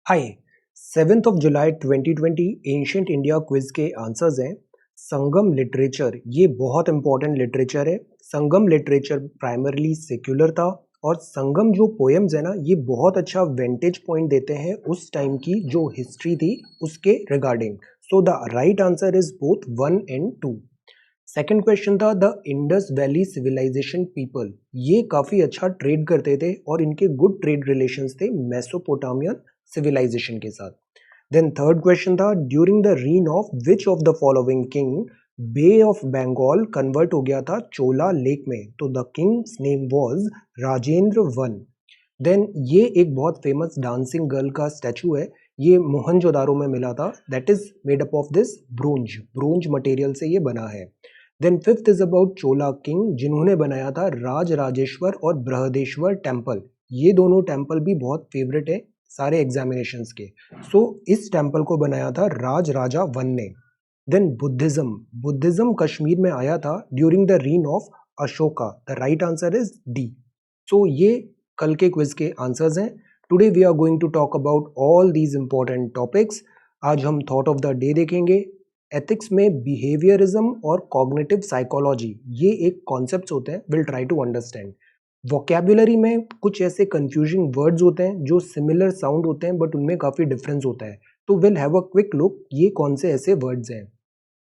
हाय। 7 जुलाई 2020 ancient India quiz के answers हैं। संगम literature ये बहुत इंपॉर्टेंट लिटरेचर है। संगम लिटरेचर प्राइमरली सेक्युलर था और संगम जो पोएम्स है ना ये बहुत अच्छा वेंटेज पॉइंट देते हैं उस टाइम की जो हिस्ट्री थी उसके regarding. So the right answer is both 1 and 2। Second question था the Indus valley civilization people, ये काफी अच्छा ट्रेड करते थे और इनके गुड ट्रेड रिलेशंस थे मेसोपोटामियन सिविलाइजेशन के साथ। देन थर्ड क्वेश्चन था during the reign of which of the following king bay of Bengal convert हो गया था चोला लेक में, तो the king's name was Rajendra one. Then ये एक बहुत फेमस डांसिंग गर्ल का स्टैचू है, ये मोहनजोदारो में मिला था, that is made up of this bronze material से ये बना है। Then fifth is about Chola king जिन्होंने बनाया था राज राजेश्वर और बृहदेश्वर टेम्पल, ये दोनों टेम्पल भी बहुत फेवरेट है सारे एग्जामिनेशंस के। सो इस टेम्पल को बनाया था राज राजा वन ने। देन बुद्धिज्म कश्मीर में आया था during the reign of Ashoka, the right answer is D. So ये कल के क्विज के आंसर्स हैं। Today we are going to talk about all these important topics. आज हम थॉट ऑफ द डे देखेंगे। एथिक्स में बिहेवियरिज्म और कॉग्निटिव साइकोलॉजी ये एक कॉन्सेप्ट्स होते हैं, will try to understand. Vocabulary में कुछ ऐसे कंफ्यूजिंग वर्ड्स होते हैं जो सिमिलर साउंड होते हैं बट उनमें काफ़ी डिफरेंस होता है, तो will have a quick look ये कौन से ऐसे वर्ड्स हैं।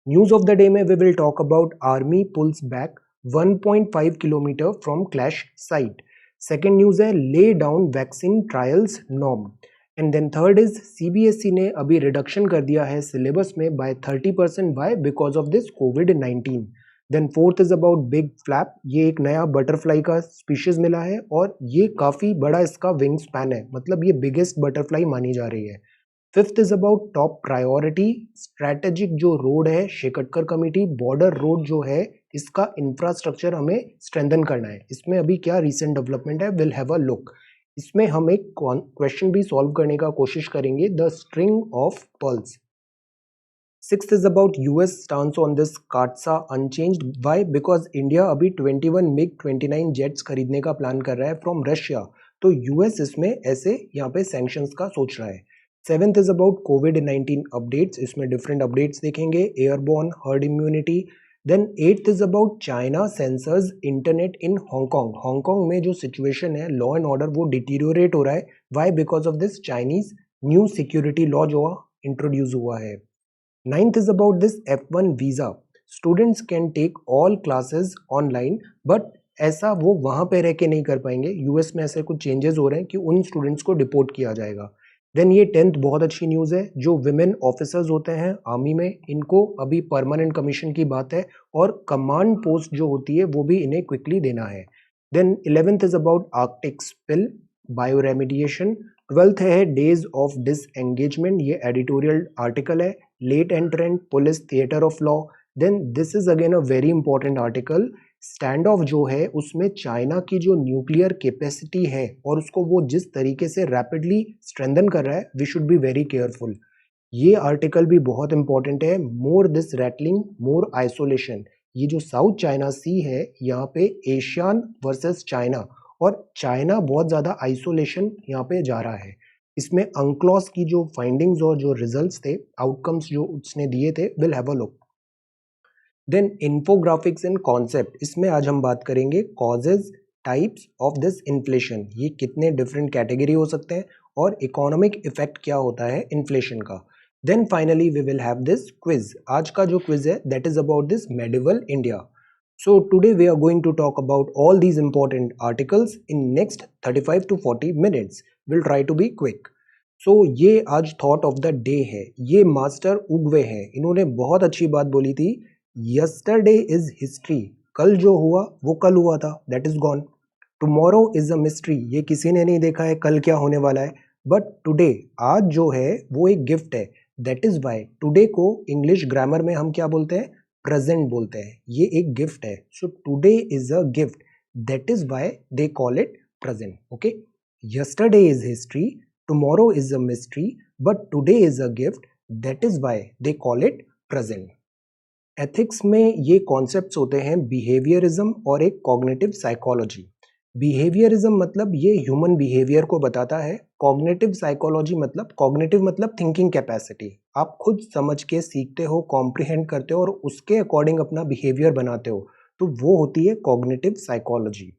न्यूज़ ऑफ द डे में we will talk about army pulls back 1.5 kilometre from clash site. Second news है lay down vaccine trials norm. And then third is CBSE ने अभी reduction कर दिया है सिलेबस में by 30%, by because of this कोविड-19। Then fourth is about big flap, ये एक नया बटरफ्लाई का स्पीशीज मिला है और ये काफ़ी बड़ा इसका विंग स्पैन है, मतलब ये बिगेस्ट बटरफ्लाई मानी जा रही है। Fifth is about top priority strategic जो रोड है शेकटकर कमेटी बॉर्डर रोड जो है इसका इंफ्रास्ट्रक्चर हमें स्ट्रेंथन करना है, इसमें अभी क्या रिसेंट डेवलपमेंट है, विल हैव अ लुक। इसमें हम एक क्वेश्चन भी सॉल्व करने का कोशिश करेंगे, the string of pearls. Sixth is about US stance on this काटसा unchanged, why, because India अभी 21 मिग 29 जेट्स खरीदने का प्लान कर रहा है फ्रॉम रशिया, तो यूएस इसमें ऐसे यहाँ पे सैंक्शंस का सोच रहा है। Seventh is about Covid updates, इसमें डिफरेंट अपडेट्स देखेंगे, airborne herd immunity. Then eighth is about China censors internet in Hong Kong, Hong Kong में जो सिचुएशन है लॉ एंड ऑर्डर वो डिटीरियोरेट हो रहा है, why, because of this Chinese new security law जो इंट्रोड्यूस हुआ है। Ninth is about this F1 visa. Students can take all classes online, but ऐसा वो वहाँ पे रह के नहीं कर पाएंगे, यूएस में ऐसे कुछ चेंजेस हो रहे हैं कि उन स्टूडेंट्स को डिपोर्ट किया जाएगा। देन ये 10th बहुत अच्छी न्यूज़ है, जो विमेन ऑफिसर्स होते हैं आर्मी में इनको अभी परमानेंट कमीशन की बात है और कमांड पोस्ट जो होती है वो भी इन्हें क्विकली देना है। Then 11th is about Arctic spill bioremediation. 12th है डेज ऑफ डिसएंगेजमेंट, ये एडिटोरियल आर्टिकल है, late entrant police theatre of law. Then this is again a very important article, standoff जो है उसमें China की जो nuclear capacity है और उसको वो जिस तरीके से रैपिडली स्ट्रेंथन कर रहा है, we should be very careful. ये आर्टिकल भी बहुत इंपॉर्टेंट है, more this rattling more isolation, ये जो साउथ चाइना सी है यहाँ पे एशियान वर्सेस चाइना और चाइना बहुत ज़्यादा आइसोलेशन यहाँ पे जा रहा है। इसमें अंक्लॉस की जो फाइंडिंग्स और जो रिजल्ट्स थे, आउटकम्स जो उसने दिए थे, will have a look. Then infographics and concept, इसमें आज हम बात करेंगे causes types of this inflation, ये कितने डिफरेंट कैटेगरी हो सकते हैं और इकोनॉमिक इफेक्ट क्या होता है इन्फ्लेशन का। Then finally we will have this quiz, आज का जो क्विज है that is about this medieval India. So today we are going to talk about all these important articles in next 35 to 40 minutes. We'll try to be quick. So ये आज thought of the day है, ये master उगवे हैं, इन्होंने बहुत अच्छी बात बोली थी, yesterday is history, कल जो हुआ वो कल हुआ था, that is gone. Tomorrow is a mystery, ये किसी ने नहीं देखा है कल क्या होने वाला है, but today आज जो है वो एक गिफ्ट है, that is why today को इंग्लिश ग्रामर में हम क्या बोलते हैं, प्रेजेंट बोलते हैं, ये एक गिफ्ट है, so today is a gift, that is why they call it present. Okay, yesterday is history, tomorrow is a mystery, but today is a gift, that is why they call it present. Ethics में ये concepts होते हैं behaviourism और एक cognitive psychology. Behaviourism मतलब ये human behaviour को बताता है कॉग्निटिव साइकोलॉजी मतलब कॉग्निटिव मतलब थिंकिंग कैपेसिटी, आप खुद समझ के सीखते हो, कॉम्प्रिहेंड करते हो और उसके अकॉर्डिंग अपना बिहेवियर बनाते हो, तो वो होती है कॉग्निटिव साइकोलॉजी।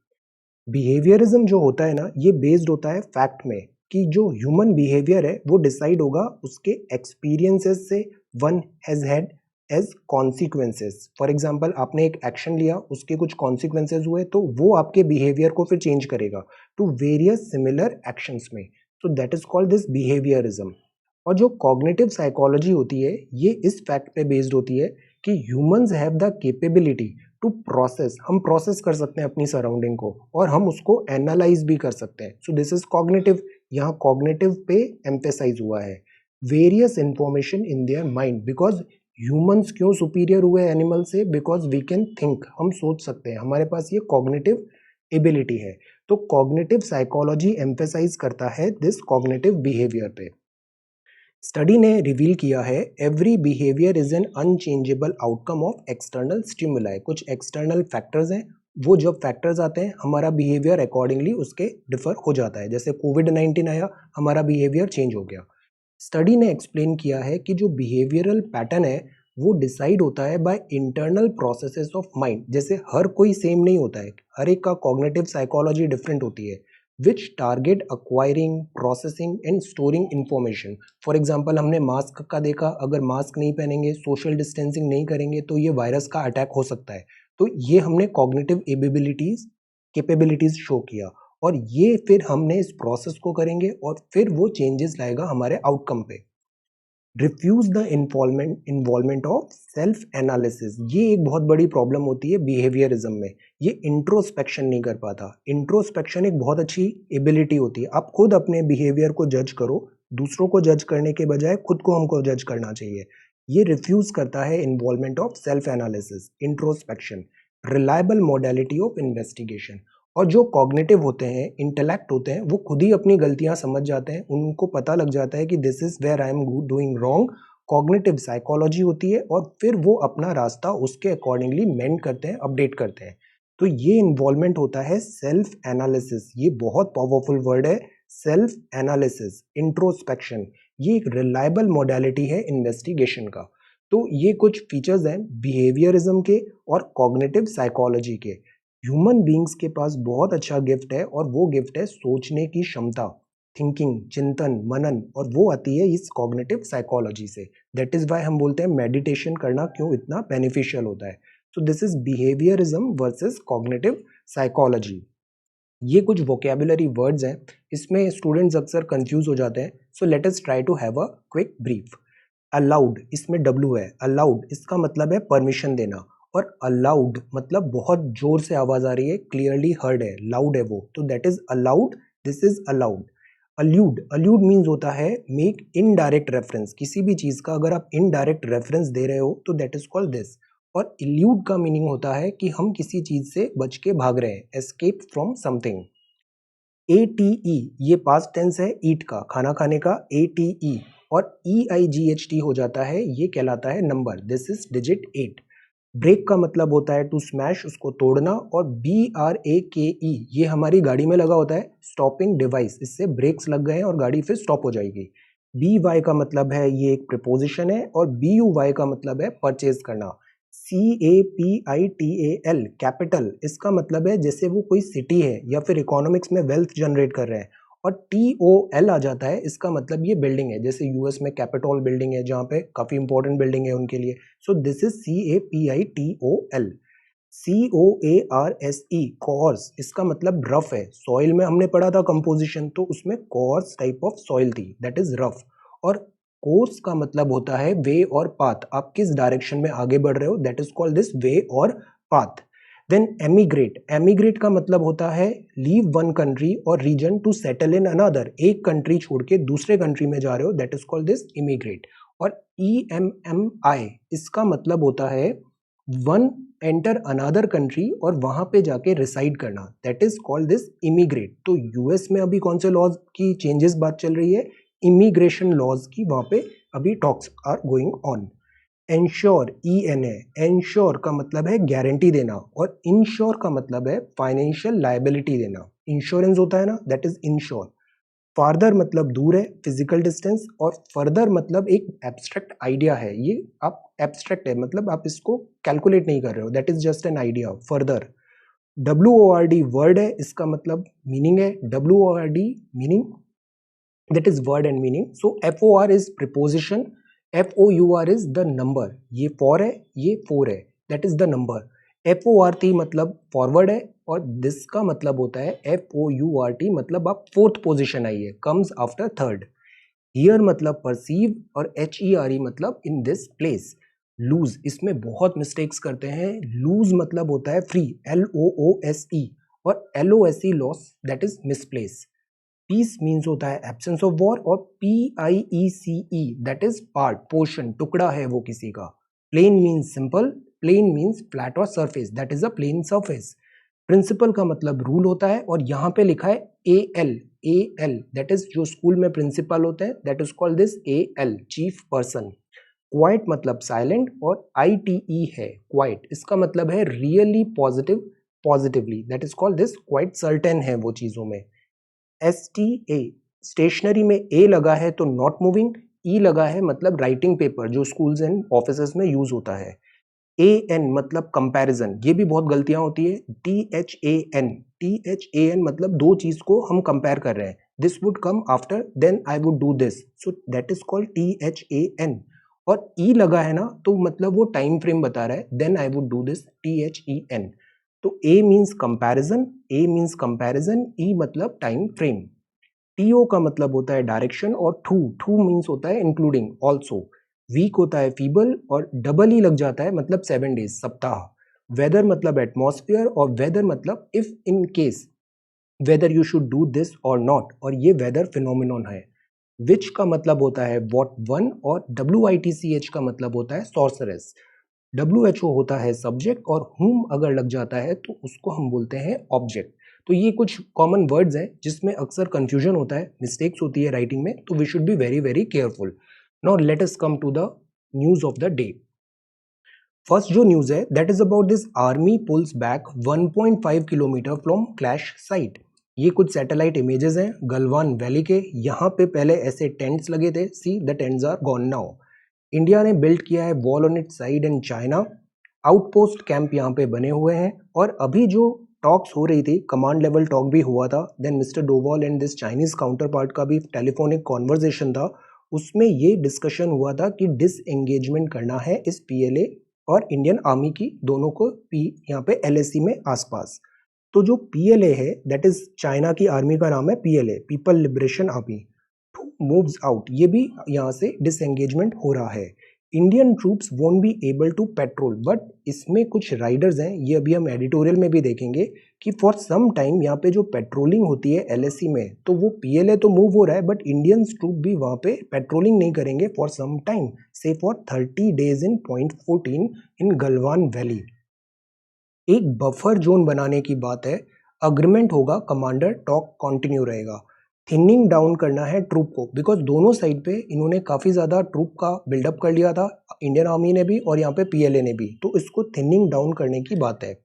बिहेवियरिज्म जो होता है ना, ये बेस्ड होता है फैक्ट में कि जो ह्यूमन बिहेवियर है वो डिसाइड होगा उसके एक्सपीरियंसेस से, one has had as consequences. For example, आपने एक एक्शन लिया, उसके कुछ कॉन्सिक्वेंसेस हुए, तो वो आपके बिहेवियर को फिर चेंज करेगा टू वेरियस सिमिलर एक्शंस में। तो that is called this behaviourism. और जो कॉग्निटिव साइकोलॉजी होती है, ये इस फैक्ट पे बेस्ड होती है कि humans have the capability to process, हम प्रोसेस कर सकते हैं अपनी सराउंडिंग को और हम उसको एनालाइज भी कर सकते हैं। सो दिस इज कॉग्निटिव, यहाँ कॉग्निटिव पे एम्फेसाइज हुआ है। Various information in their mind, because humans क्यों सुपीरियर हुए एनिमल से, बिकॉज वी कैन थिंक, हम सोच सकते हैं, हमारे पास ये कॉग्निटिव एबिलिटी है। तो कॉग्निटिव साइकोलॉजी एम्फेसाइज करता है दिस कॉग्निटिव बिहेवियर पे। स्टडी ने रिवील किया है every behaviour is an unchangeable outcome of external stimuli. कुछ एक्सटर्नल फैक्टर्स हैं, वो जब फैक्टर्स आते हैं हमारा बिहेवियर अकॉर्डिंगली उसके डिफर हो जाता है। जैसे कोविड-19 आया, हमारा बिहेवियर चेंज हो गया। स्टडी ने एक्सप्लेन किया है कि जो बिहेवियरल पैटर्न है वो डिसाइड होता है by internal processes of mind. जैसे हर कोई सेम नहीं होता है, हर एक का कॉग्निटिव साइकोलॉजी डिफरेंट होती है, which target acquiring, processing and storing information. For example, हमने मास्क का देखा, अगर मास्क नहीं पहनेंगे, सोशल डिस्टेंसिंग नहीं करेंगे तो ये वायरस का अटैक हो सकता है। तो ये हमने कॉग्निटिव एबिलिटीज, कैपेबिलिटीज शो किया और ये फिर हमने इस प्रोसेस को करेंगे और फिर वो चेंजेस लाएगा हमारे आउटकम पे। Refuse the involvement of self analysis, ये एक बहुत बड़ी प्रॉब्लम होती है बिहेवियरिज्म में। ये इंट्रोस्पेक्शन नहीं कर पाता। इंट्रोस्पेक्शन एक बहुत अच्छी एबिलिटी होती है, आप खुद अपने बिहेवियर को जज करो, दूसरों को जज करने के बजाय खुद को हमको जज करना चाहिए। ये रिफ्यूज करता है involvement of self analysis, introspection, reliable modality of investigation. और जो कॉग्निटिव होते हैं, इंटेलेक्ट होते हैं, वो खुद ही अपनी गलतियां समझ जाते हैं, उनको पता लग जाता है कि this is where I am doing wrong. Cognitive psychology होती है और फिर वो अपना रास्ता उसके अकॉर्डिंगली मेंड करते हैं, अपडेट करते हैं। तो ये इन्वॉल्वमेंट होता है सेल्फ एनालिसिस, ये बहुत पावरफुल वर्ड है, सेल्फ एनालिसिस, इंट्रोस्पेक्शन। ये एक रिलायबल मोडेलिटी है इन्वेस्टिगेशन का। तो ये कुछ फीचर्स हैं बिहेवियरिज्म के और कॉग्निटिव साइकोलॉजी के। ह्यूमन बींग्स के पास बहुत अच्छा गिफ्ट है और वो गिफ्ट है सोचने की क्षमता, थिंकिंग, चिंतन, मनन, और वो आती है इस कॉग्निटिव साइकोलॉजी से। दैट इज वाई हम बोलते हैं मेडिटेशन करना क्यों इतना बेनिफिशियल होता है। सो this is behaviourism versus cognitive psychology. ये कुछ वोकेबुलरी वर्ड्स हैं, इसमें स्टूडेंट्स अक्सर कंफ्यूज हो जाते हैं। So let us try to have a quick brief. Allowed, इसमें डब्ल्यू है, अलाउड इसका मतलब है परमिशन देना, और अलाउड मतलब बहुत जोर से आवाज आ रही है, क्लियरली हर्ड है, लाउड है वो, तो that is allowed, this is allowed. Allude, allude means होता है मेक इनडायरेक्ट रेफरेंस, किसी भी चीज का अगर आप इनडायरेक्ट रेफरेंस दे रहे हो तो दैट इज कॉल्ड दिस। और इल्यूड का मीनिंग होता है कि हम किसी चीज से बच के भाग रहे हैं, एस्केप फ्रॉम समथिंग। ATE, ये पास्ट टेंस है ईट का, खाना खाने का, ATE, और EIGHT हो जाता है, ये कहलाता है number, this is digit 8। Break का मतलब होता है टू स्मैश, उसको तोड़ना, और BRAKE ये हमारी गाड़ी में लगा होता है स्टॉपिंग डिवाइस, इससे ब्रेक्स लग गए हैं और गाड़ी फिर स्टॉप हो जाएगी। BY का मतलब है, ये एक प्रिपोजिशन है, और BUY का मतलब है परचेज करना। CAPITAL, कैपिटल, इसका मतलब है जैसे वो कोई सिटी है या फिर इकोनॉमिक्स में वेल्थ जनरेट कर रहे हैं। और TOL आ जाता है, इसका मतलब ये बिल्डिंग है, जैसे यूएस में कैपिटॉल बिल्डिंग है जहाँ पे काफी इंपॉर्टेंट बिल्डिंग है उनके लिए। So this is CAPITOL। COARSE, coarse, इसका मतलब रफ है, सॉइल में हमने पढ़ा था कंपोजिशन, तो उसमें कॉर्स टाइप ऑफ सॉइल थी, दैट इज रफ। और कोर्स का मतलब होता है वे और पाथ, आप किस डायरेक्शन में आगे बढ़ रहे हो, that is called this way और पाथ। देन एमिग्रेट, एमिग्रेट का मतलब होता है लीव वन कंट्री और region to settle in another, एक कंट्री छोड़ के दूसरे कंट्री में जा रहे हो, that is called this immigrate. और EMMI, इसका मतलब होता है वन एंटर अनदर कंट्री और वहां पे जाके रिसाइड करना, that is called this immigrate. तो यूएस में अभी कौन से लॉज की चेंजेस बात चल रही है, इमिग्रेशन लॉज की, वहां पे अभी talks are going on. Ensure, ENA, ensure का मतलब है गारंटी देना, और इंश्योर का मतलब है फाइनेंशियल लायबिलिटी देना, इंश्योरेंस होता है ना, दैट इज इंश्योर। फार्दर मतलब दूर है, फिजिकल डिस्टेंस, और फर्दर मतलब एक एब्स्ट्रैक्ट आइडिया है, ये आप एब्स्ट्रैक्ट है मतलब आप इसको कैलकुलेट नहीं कर रहे हो, that is just an idea, further. WORD word है, इसका मतलब मीनिंग है, WORD meaning, that is word and meaning. So FOR is preposition, FOUR is the number, ये for है, ये for है, that is the number. FORT मतलब forward है, और this का मतलब होता है FOURT मतलब आप fourth position आई है, comes after third. Here मतलब perceive, और HERE मतलब in this place. lose, इसमें बहुत मिस्टेक्स करते हैं, lose मतलब होता है free, LOOSE, और LOSE loss, that is misplace. Peace means होता है एब्सेंस ऑफ वॉर, और PIECE that is part, portion, टुकड़ा है वो किसी का। Plane means simple, plane means flat और surface, that is a plane surface. Principle का मतलब रूल होता है, और यहाँ पे लिखा है AL दैट इज जो स्कूल में प्रिंसिपल होते हैं, that is called this AL, chief person. Quite मतलब साइलेंट, और ITE है क्वाइट, इसका मतलब है really positive, positively, that is called this quite certain है वो चीजों में। STA, स्टेशनरी में A लगा है तो नॉट मूविंग, E लगा है मतलब राइटिंग पेपर, जो स्कूल्स एंड ऑफिसेस में यूज होता है। AN मतलब कंपैरिजन, ये भी बहुत गलतियां होती है। THAN मतलब दो चीज को हम कंपेयर कर रहे हैं, this would come after then I would do this, so that is called THAN। और E लगा है ना, तो मतलब वो टाइम फ्रेम बता रहा है, then I would do this, THEN। तो A means comparison, A means comparison, E मतलब टाइम फ्रेम। TO का मतलब होता है डायरेक्शन, और टू मीन्स होता है इंक्लूडिंग ऑल्सो। वीक होता है फीबल, और डबल ही लग जाता है मतलब 7 डेज, सप्ताह। वेदर मतलब एटमॉस्फेयर, और वेदर मतलब if in case, whether you should do this और नॉट, और ये वेदर फिनोमिनॉन है। विच का मतलब होता है व्हाट वन, और WITCH का मतलब होता है सॉर्सरेस। WHO होता है सब्जेक्ट, और whom अगर लग जाता है तो उसको हम बोलते हैं ऑब्जेक्ट। तो ये कुछ कॉमन वर्ड्स हैं जिसमें अक्सर कंफ्यूजन होता है, मिस्टेक्स होती है राइटिंग में, तो we should be very very careful. Now let us come to the news of the day. First जो न्यूज है that is about this, army pulls back 1.5 kilometre from clash site. ये कुछ satellite images हैं Galwan valley के, यहाँ पे पहले ऐसे टेंट्स लगे थे, see the tents are gone now. India ने बिल्ड किया है wall on it side in China, outpost camp यहाँ पे बने हुए हैं। और अभी जो टॉक्स हो रही थी, कमांड लेवल टॉक भी हुआ था, then mister Doval and this Chinese counter part का भी टेलीफोनिक कॉन्वर्जेशन था, उसमें ये डिस्कशन हुआ था कि डिसएंगेजमेंट करना है इस PLA और इंडियन आर्मी की, दोनों को यहाँ पे LAC में आसपास। तो जो PLA है दैट इज चाइना की आर्मी का नाम है, PLA people liberation army, moves out, ये भी यहाँ से डिसएंगेजमेंट हो रहा है। Indian troops won't be able to patrol, but इसमें कुछ राइडर्स हैं, ये अभी हम एडिटोरियल में भी देखेंगे कि फॉर सम टाइम यहाँ पे जो पेट्रोलिंग होती है LAC में, तो वो PLA तो मूव हो रहा है, बट इंडियन ट्रूप भी वहाँ पे पेट्रोलिंग नहीं करेंगे फॉर सम टाइम, से for 30 days in point 14 in Galwan valley. एक बफर जोन बनाने की बात है, अग्रीमेंट होगा, कमांडर टॉक कंटिन्यू रहेगा। थिनिंग डाउन करना है ट्रूप को, बिकॉज दोनों साइड पे इन्होंने काफ़ी ज़्यादा ट्रूप का बिल्डअप कर लिया था, इंडियन आर्मी ने भी और यहाँ पे PLA ने भी, तो इसको थिनिंग डाउन करने की बात है।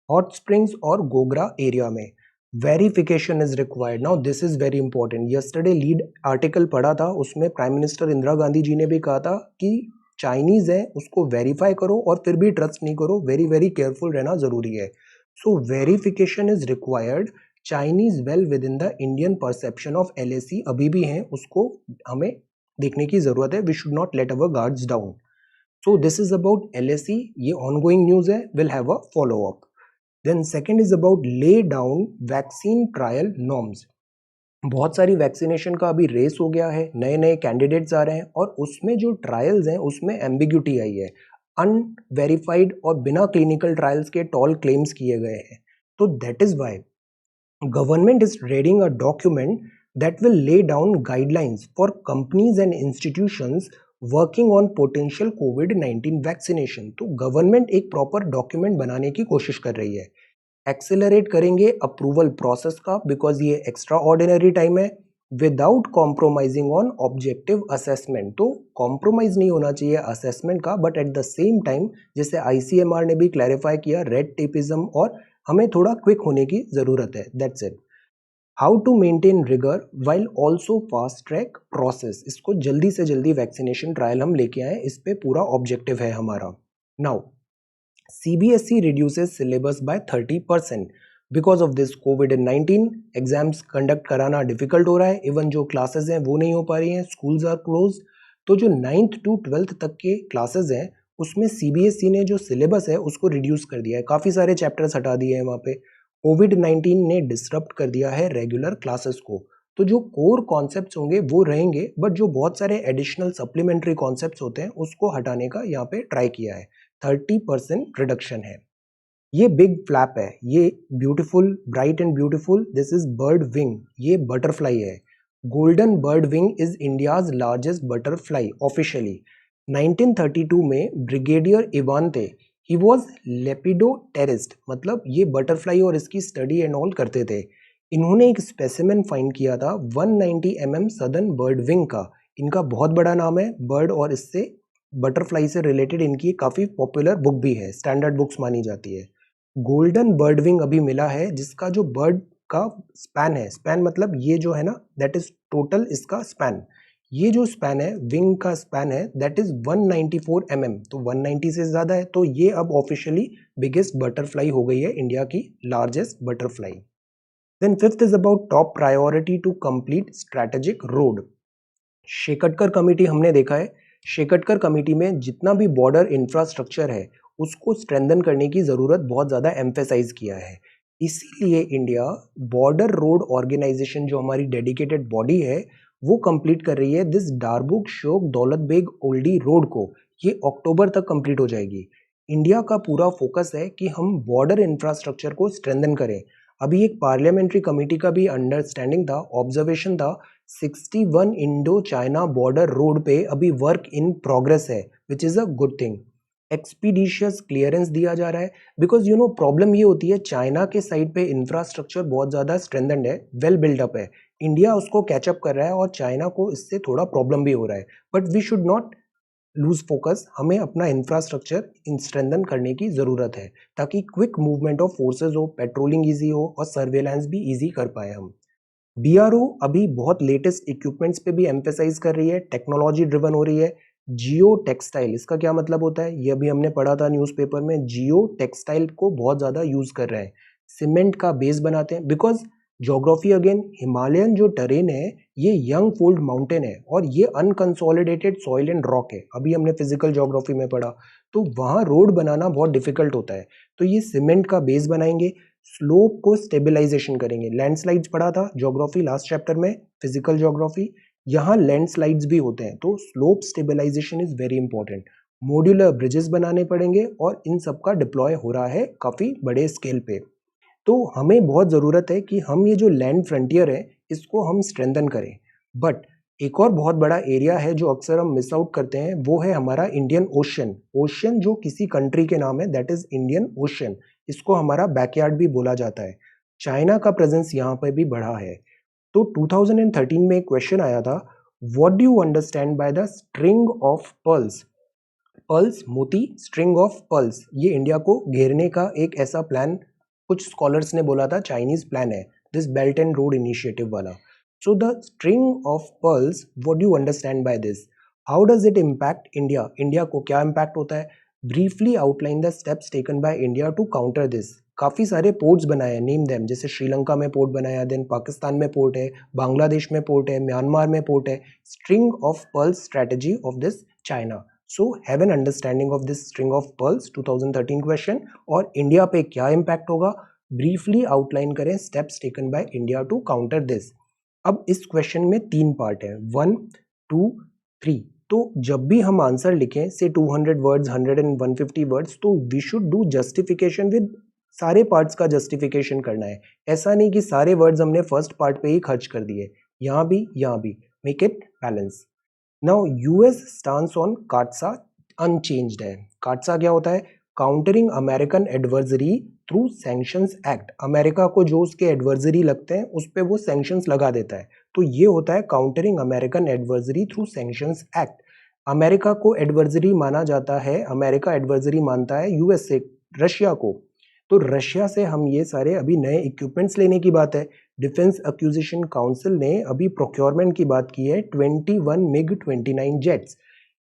हॉट स्प्रिंग्स और गोगरा एरिया में verification is required. Now this is very important, yesterday lead article पढ़ा था, उसमें प्राइम मिनिस्टर इंदिरा गांधी जी ने भी कहा था कि चाइनीज है उसको वेरीफाई करो और फिर भी ट्रस्ट नहीं करो, वेरी वेरी केयरफुल रहना जरूरी है। So verification is required, Chinese well within the Indian perception of LAC अभी भी हैं, उसको हमें देखने की जरूरत है, we should not let our guards down. So this is about LAC, ये ऑनगोइंग न्यूज है, will have a follow up. Then second is about lay down vaccine trial norms. बहुत सारी वैक्सीनेशन का अभी रेस हो गया है, नए नए कैंडिडेट्स आ रहे हैं, और उसमें जो ट्रायल्स हैं उसमें एम्बिग्यूटी आई है, अनवेरीफाइड और बिना क्लिनिकल ट्रायल्स के टॉल क्लेम्स किए गए हैं। तो that is why government is readying a document that will lay down guidelines for companies and institutions working on potential COVID-19 vaccination। तो गवर्नमेंट एक प्रॉपर डॉक्यूमेंट बनाने की कोशिश कर रही है, एक्सेलरेट करेंगे अप्रूवल प्रोसेस का, बिकॉज ये एक्स्ट्रा ऑर्डिनरी टाइम है, without compromising on objective assessment. तो कॉम्प्रोमाइज नहीं होना चाहिए असेसमेंट का, but at the same time जैसे ICMR ने भी क्लैरिफाई किया, रेड टेपिज्म, और हमें थोड़ा क्विक होने की जरूरत है, that's it. How to maintain rigour while also fast track process, इसको जल्दी से जल्दी वैक्सीनेशन ट्रायल हम लेके आए, इस पे पूरा ऑब्जेक्टिव है हमारा। Now CBSE reduces syllabus by 30%। Because of this covid exams conduct कराना डिफिकल्ट हो रहा है, इवन जो क्लासेस हैं वो नहीं हो पा रही हैं, स्कूल्स आर क्लोज। तो जो 9th to 12th तक के क्लासेस हैं उसमें CBSE ने जो सिलेबस है उसको रिड्यूस कर दिया है, काफ़ी सारे चैप्टर्स हटा दिए हैं वहाँ पे। कोविड-19 ने डिसरप्ट कर दिया है रेगुलर क्लासेस को। तो जो कोर कॉन्सेप्ट्स होंगे वो रहेंगे, बट जो बहुत सारे एडिशनल सप्लीमेंट्री कॉन्सेप्ट्स होते हैं उसको हटाने का यहाँ पे ट्राई किया है। 30% रिडक्शन है। ये बिग फ्लैप है, ये beautiful bright and beautiful, this is bird wing, ये बटरफ्लाई है। Golden bird wing is India's largest butterfly officially. 1932 में ब्रिगेडियर इवान थे, ही वॉज लेपिडोटेरिस्ट, मतलब ये बटरफ्लाई और इसकी स्टडी एंड ऑल करते थे। इन्होंने एक स्पेसिमेन फाइंड किया था 190 mm सदर्न बर्ड विंग का। इनका बहुत बड़ा नाम है बर्ड, और इससे बटरफ्लाई से रिलेटेड इनकी काफ़ी पॉपुलर बुक भी है, स्टैंडर्ड बुक्स मानी जाती है। गोल्डन बर्ड विंग अभी मिला है जिसका जो बर्ड का स्पैन है, स्पैन मतलब ये जो है ना, दैट इज टोटल इसका स्पैन, ये जो स्पैन है विंग का स्पैन है दैट इज 194 mm, तो 190 से ज़्यादा है, तो ये अब ऑफिशियली बिगेस्ट बटरफ्लाई हो गई है, इंडिया की largest butterfly. Then fifth is about top priority to complete strategic road. Shekatkar committee हमने देखा है, शेकटकर कमेटी में जितना भी बॉर्डर इंफ्रास्ट्रक्चर है उसको स्ट्रेंथन करने की ज़रूरत बहुत ज़्यादा एम्फेसाइज किया है। इसीलिए इंडिया बॉर्डर रोड ऑर्गेनाइजेशन जो हमारी डेडिकेटेड बॉडी है वो कंप्लीट कर रही है दिस डारबुक शोक दौलत बेग ओल्डी रोड को, ये अक्टूबर तक कंप्लीट हो जाएगी। इंडिया का पूरा फोकस है कि हम बॉर्डर इंफ्रास्ट्रक्चर को स्ट्रेंथन करें। अभी एक पार्लियामेंट्री कमेटी का भी अंडरस्टैंडिंग था, ऑब्जर्वेशन था, 61 इंडो चाइना बॉर्डर रोड पे अभी वर्क इन प्रोग्रेस है, which is a good thing. Expeditious clearance दिया जा रहा है, बिकॉज प्रॉब्लम ये होती है चाइना के साइड पे इंफ्रास्ट्रक्चर बहुत ज़्यादा स्ट्रेंथन्ड है, वेल बिल्डअप है, इंडिया उसको कैचअप कर रहा है और चाइना को इससे थोड़ा प्रॉब्लम भी हो रहा है। But we should not lose focus, हमें अपना इंफ्रास्ट्रक्चर स्ट्रेंथन करने की ज़रूरत है ताकि क्विक मूवमेंट ऑफ फोर्सेज हो, पेट्रोलिंग ईजी हो और सर्वेलेंस भी ईजी कर पाए हम। बीआरओ अभी बहुत लेटेस्ट इक्विपमेंट्स पे भी एम्फेसाइज कर रही है, टेक्नोलॉजी ड्रिवन हो रही है। जियो टेक्सटाइल, इसका क्या मतलब होता है, ये अभी हमने पढ़ा था न्यूज़पेपर में, जियो टेक्सटाइल को बहुत ज़्यादा यूज़ कर रहे हैं, सीमेंट का बेस बनाते हैं, बिकॉज ज्योग्राफी अगेन, हिमालयन जो टेरेन है ये यंग फोल्ड माउंटेन है और ये अनकंसोलिडेटेड सॉइल एंड रॉक है, अभी हमने फिजिकल ज्योग्राफी में पढ़ा, तो वहाँ रोड बनाना बहुत डिफिकल्ट होता है। तो ये सीमेंट का बेस बनाएंगे, स्लोप को स्टेबलाइजेशन करेंगे, लैंडस्लाइड्स पढ़ा था ज्योग्राफी लास्ट चैप्टर में, फिजिकल ज्योग्राफी, यहाँ लैंडस्लाइड्स भी होते हैं, तो slope stabilisation is very important. Modular bridges बनाने पड़ेंगे और इन सब का डिप्लॉय हो रहा है काफ़ी बड़े स्केल पे। तो हमें बहुत ज़रूरत है कि हम ये जो लैंड फ्रंटियर है इसको हम स्ट्रेंथन करें। बट एक और बहुत बड़ा एरिया है जो अक्सर हम मिस आउट करते हैं, वो है हमारा इंडियन ओशन। ओशन जो किसी कंट्री के नाम है दैट इज इंडियन ओशन, इसको हमारा बैकयार्ड भी बोला जाता है। चाइना का प्रेजेंस यहाँ पर भी बढ़ा है। तो 2013 में एक क्वेश्चन आया था, what do you understand by the string of pearls. Pearls मोती, स्ट्रिंग ऑफ पर्ल्स, ये इंडिया को घेरने का एक ऐसा प्लान, कुछ स्कॉलर्स ने बोला था चाइनीज प्लान है, this belt and road initiative वाला। So the string of pearls, what do you understand by this, how does it impact India, India को क्या इम्पैक्ट होता है। Briefly outline the steps taken by India to counter this. काफ़ी सारे ports बनाए हैं, name them, जैसे श्रीलंका में पोर्ट बनाया, देन पाकिस्तान में पोर्ट है, बांग्लादेश में पोर्ट है, म्यांमार में पोर्ट है। String of pearls strategy of this China. So have an understanding of this string of pearls 2013 question, और इंडिया पे क्या इम्पैक्ट होगा ब्रीफली आउटलाइन करें, steps taken by India to counter this. अब इस क्वेश्चन में 3 पार्ट है, 1, 2, 3। तो जब भी हम आंसर लिखें से 200 वर्ड्स, 100 एंड 150 वर्ड्स, तो we should do justification with सारे पार्ट्स का जस्टिफिकेशन करना है। ऐसा नहीं कि सारे वर्ड्स हमने फर्स्ट पार्ट पे ही खर्च कर दिए, यहाँ भी, make it balance. Now US stance on CAATSA unchanged है। काटसा क्या होता है, countering American adversary through sanctions act, America को जो उसके एडवर्जरी लगते हैं उस पर वो सैंक्शंस लगा देता है, तो ये होता है countering American adversary through sanctions act. America को एडवर्जरी माना जाता है, अमेरिका एडवर्जरी मानता है यूएस से, रशिया को, तो रशिया से हम ये सारे अभी नए इक्विपमेंट्स लेने की बात है। डिफेंस एक्विजिशन काउंसिल ने अभी प्रोक्योरमेंट की बात की है 21 मिग 29 जेट्स।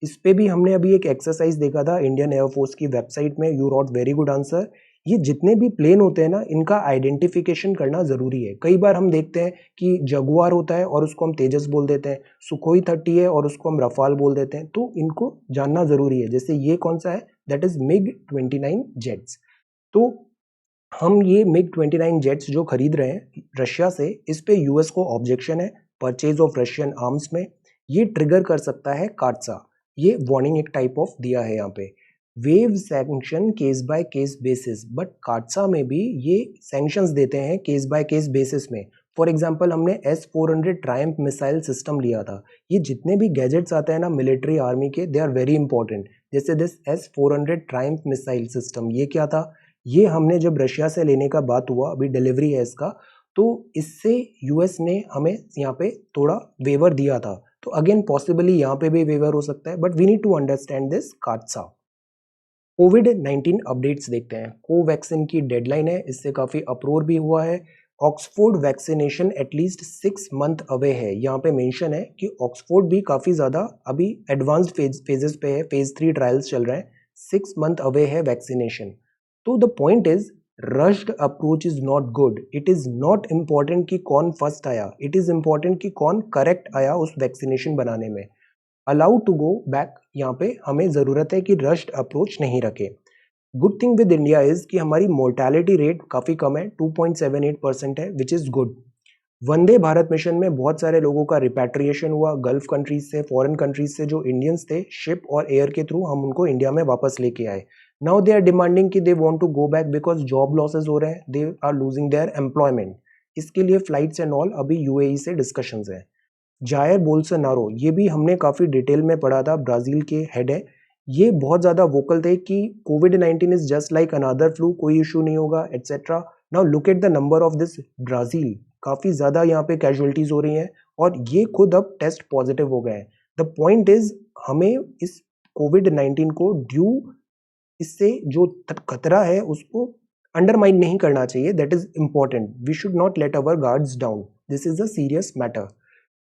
इस पे भी हमने अभी एक एक्सरसाइज देखा था इंडियन एयरफोर्स की वेबसाइट में। You wrote very good answer. ये जितने भी प्लेन होते हैं ना, इनका आइडेंटिफिकेशन करना ज़रूरी है। कई बार हम देखते हैं कि जगुआर होता है और उसको हम तेजस बोल देते हैं, सुखोई 30 है और उसको हम रफाल बोल देते हैं, तो इनको जानना ज़रूरी है। जैसे ये कौन सा है, दैट इज़ मिग 29 जेट्स। तो हम ये मिग 29 जेट्स जो खरीद रहे हैं रशिया से, इस पे यूएस को ऑब्जेक्शन है परचेज ऑफ रशियन आर्म्स में। ये ट्रिगर कर सकता है काटसा। ये वार्निंग एक टाइप ऑफ दिया है यहाँ पे। Wave sanction case by case basis, but काटसा में भी ये सैंक्शंस देते हैं केस बाय केस बेसिस में। फॉर एग्जांपल हमने S-400 ट्रायम्फ मिसाइल सिस्टम लिया था। ये जितने भी गैजेट्स आते हैं ना मिलिट्री आर्मी के, दे आर वेरी इंपॉर्टेंट। जैसे this S-400 Triumph missile system, ये क्या था, ये हमने जब रशिया से लेने का बात हुआ, अभी डिलीवरी है इसका, तो इससे यूएस ने हमें यहाँ पे थोड़ा वेवर दिया था। तो अगेन पॉसिबली यहाँ पे भी वेवर हो सकता है, but we need to understand this CAATSA. कोविड-19 अपडेट्स देखते हैं। कोवैक्सीन की डेडलाइन है, इससे काफ़ी अप्रोर भी हुआ है। Oxford vaccination at least 6 month away है। यहाँ पे मेंशन है कि ऑक्सफोर्ड भी काफ़ी ज़्यादा अभी एडवांस्ड फेजेस पे है, फेज 3 ट्रायल्स चल रहे हैं। 6 मंथ अवे है वैक्सीनेशन। तो the point is, rushed approach is not good. It is not important कि कौन फर्स्ट आया, इट इज इम्पॉर्टेंट कि कौन करेक्ट आया उस वैक्सीनेशन बनाने में। अलाउ टू गो बैक, यहाँ पे हमें ज़रूरत है कि रश्ड अप्रोच नहीं रखे। Good thing with India is कि हमारी मोर्टैलिटी रेट काफ़ी कम है, 2.78% है, which is good. Vande Bharat mission में बहुत सारे लोगों का रिपैट्रिएशन हुआ गल्फ कंट्रीज से, फॉरेन कंट्रीज से। जो इंडियंस थे, शिप और एयर के थ्रू हम उनको इंडिया में वापस लेके आए। नाउ दे आर डिमांडिंग कि they want to go back because job losses हो रहे हैं, they are losing their employment. इसके लिए फ्लाइट्स एंड ऑल अभी यूएई से डिस्कशंस हैं। जायर बोल्सोनारो, ये भी हमने काफ़ी डिटेल में पढ़ा था, ब्राज़ील के हेड है। ये बहुत ज़्यादा वोकल थे कि कोविड-19 is just like another flu, कोई इशू नहीं होगा etcetera. Now look at the number of this Brazil, काफ़ी ज़्यादा यहाँ पे कैजुअलिटीज़ हो रही हैं और ये खुद अब टेस्ट पॉजिटिव हो गए हैं। द पॉइंट इज़, हमें इस कोविड-19 को ड्यू, इससे जो खतरा है उसको अंडरमाइन नहीं करना चाहिए। That is important. We should not let our guards down. This is a serious matter.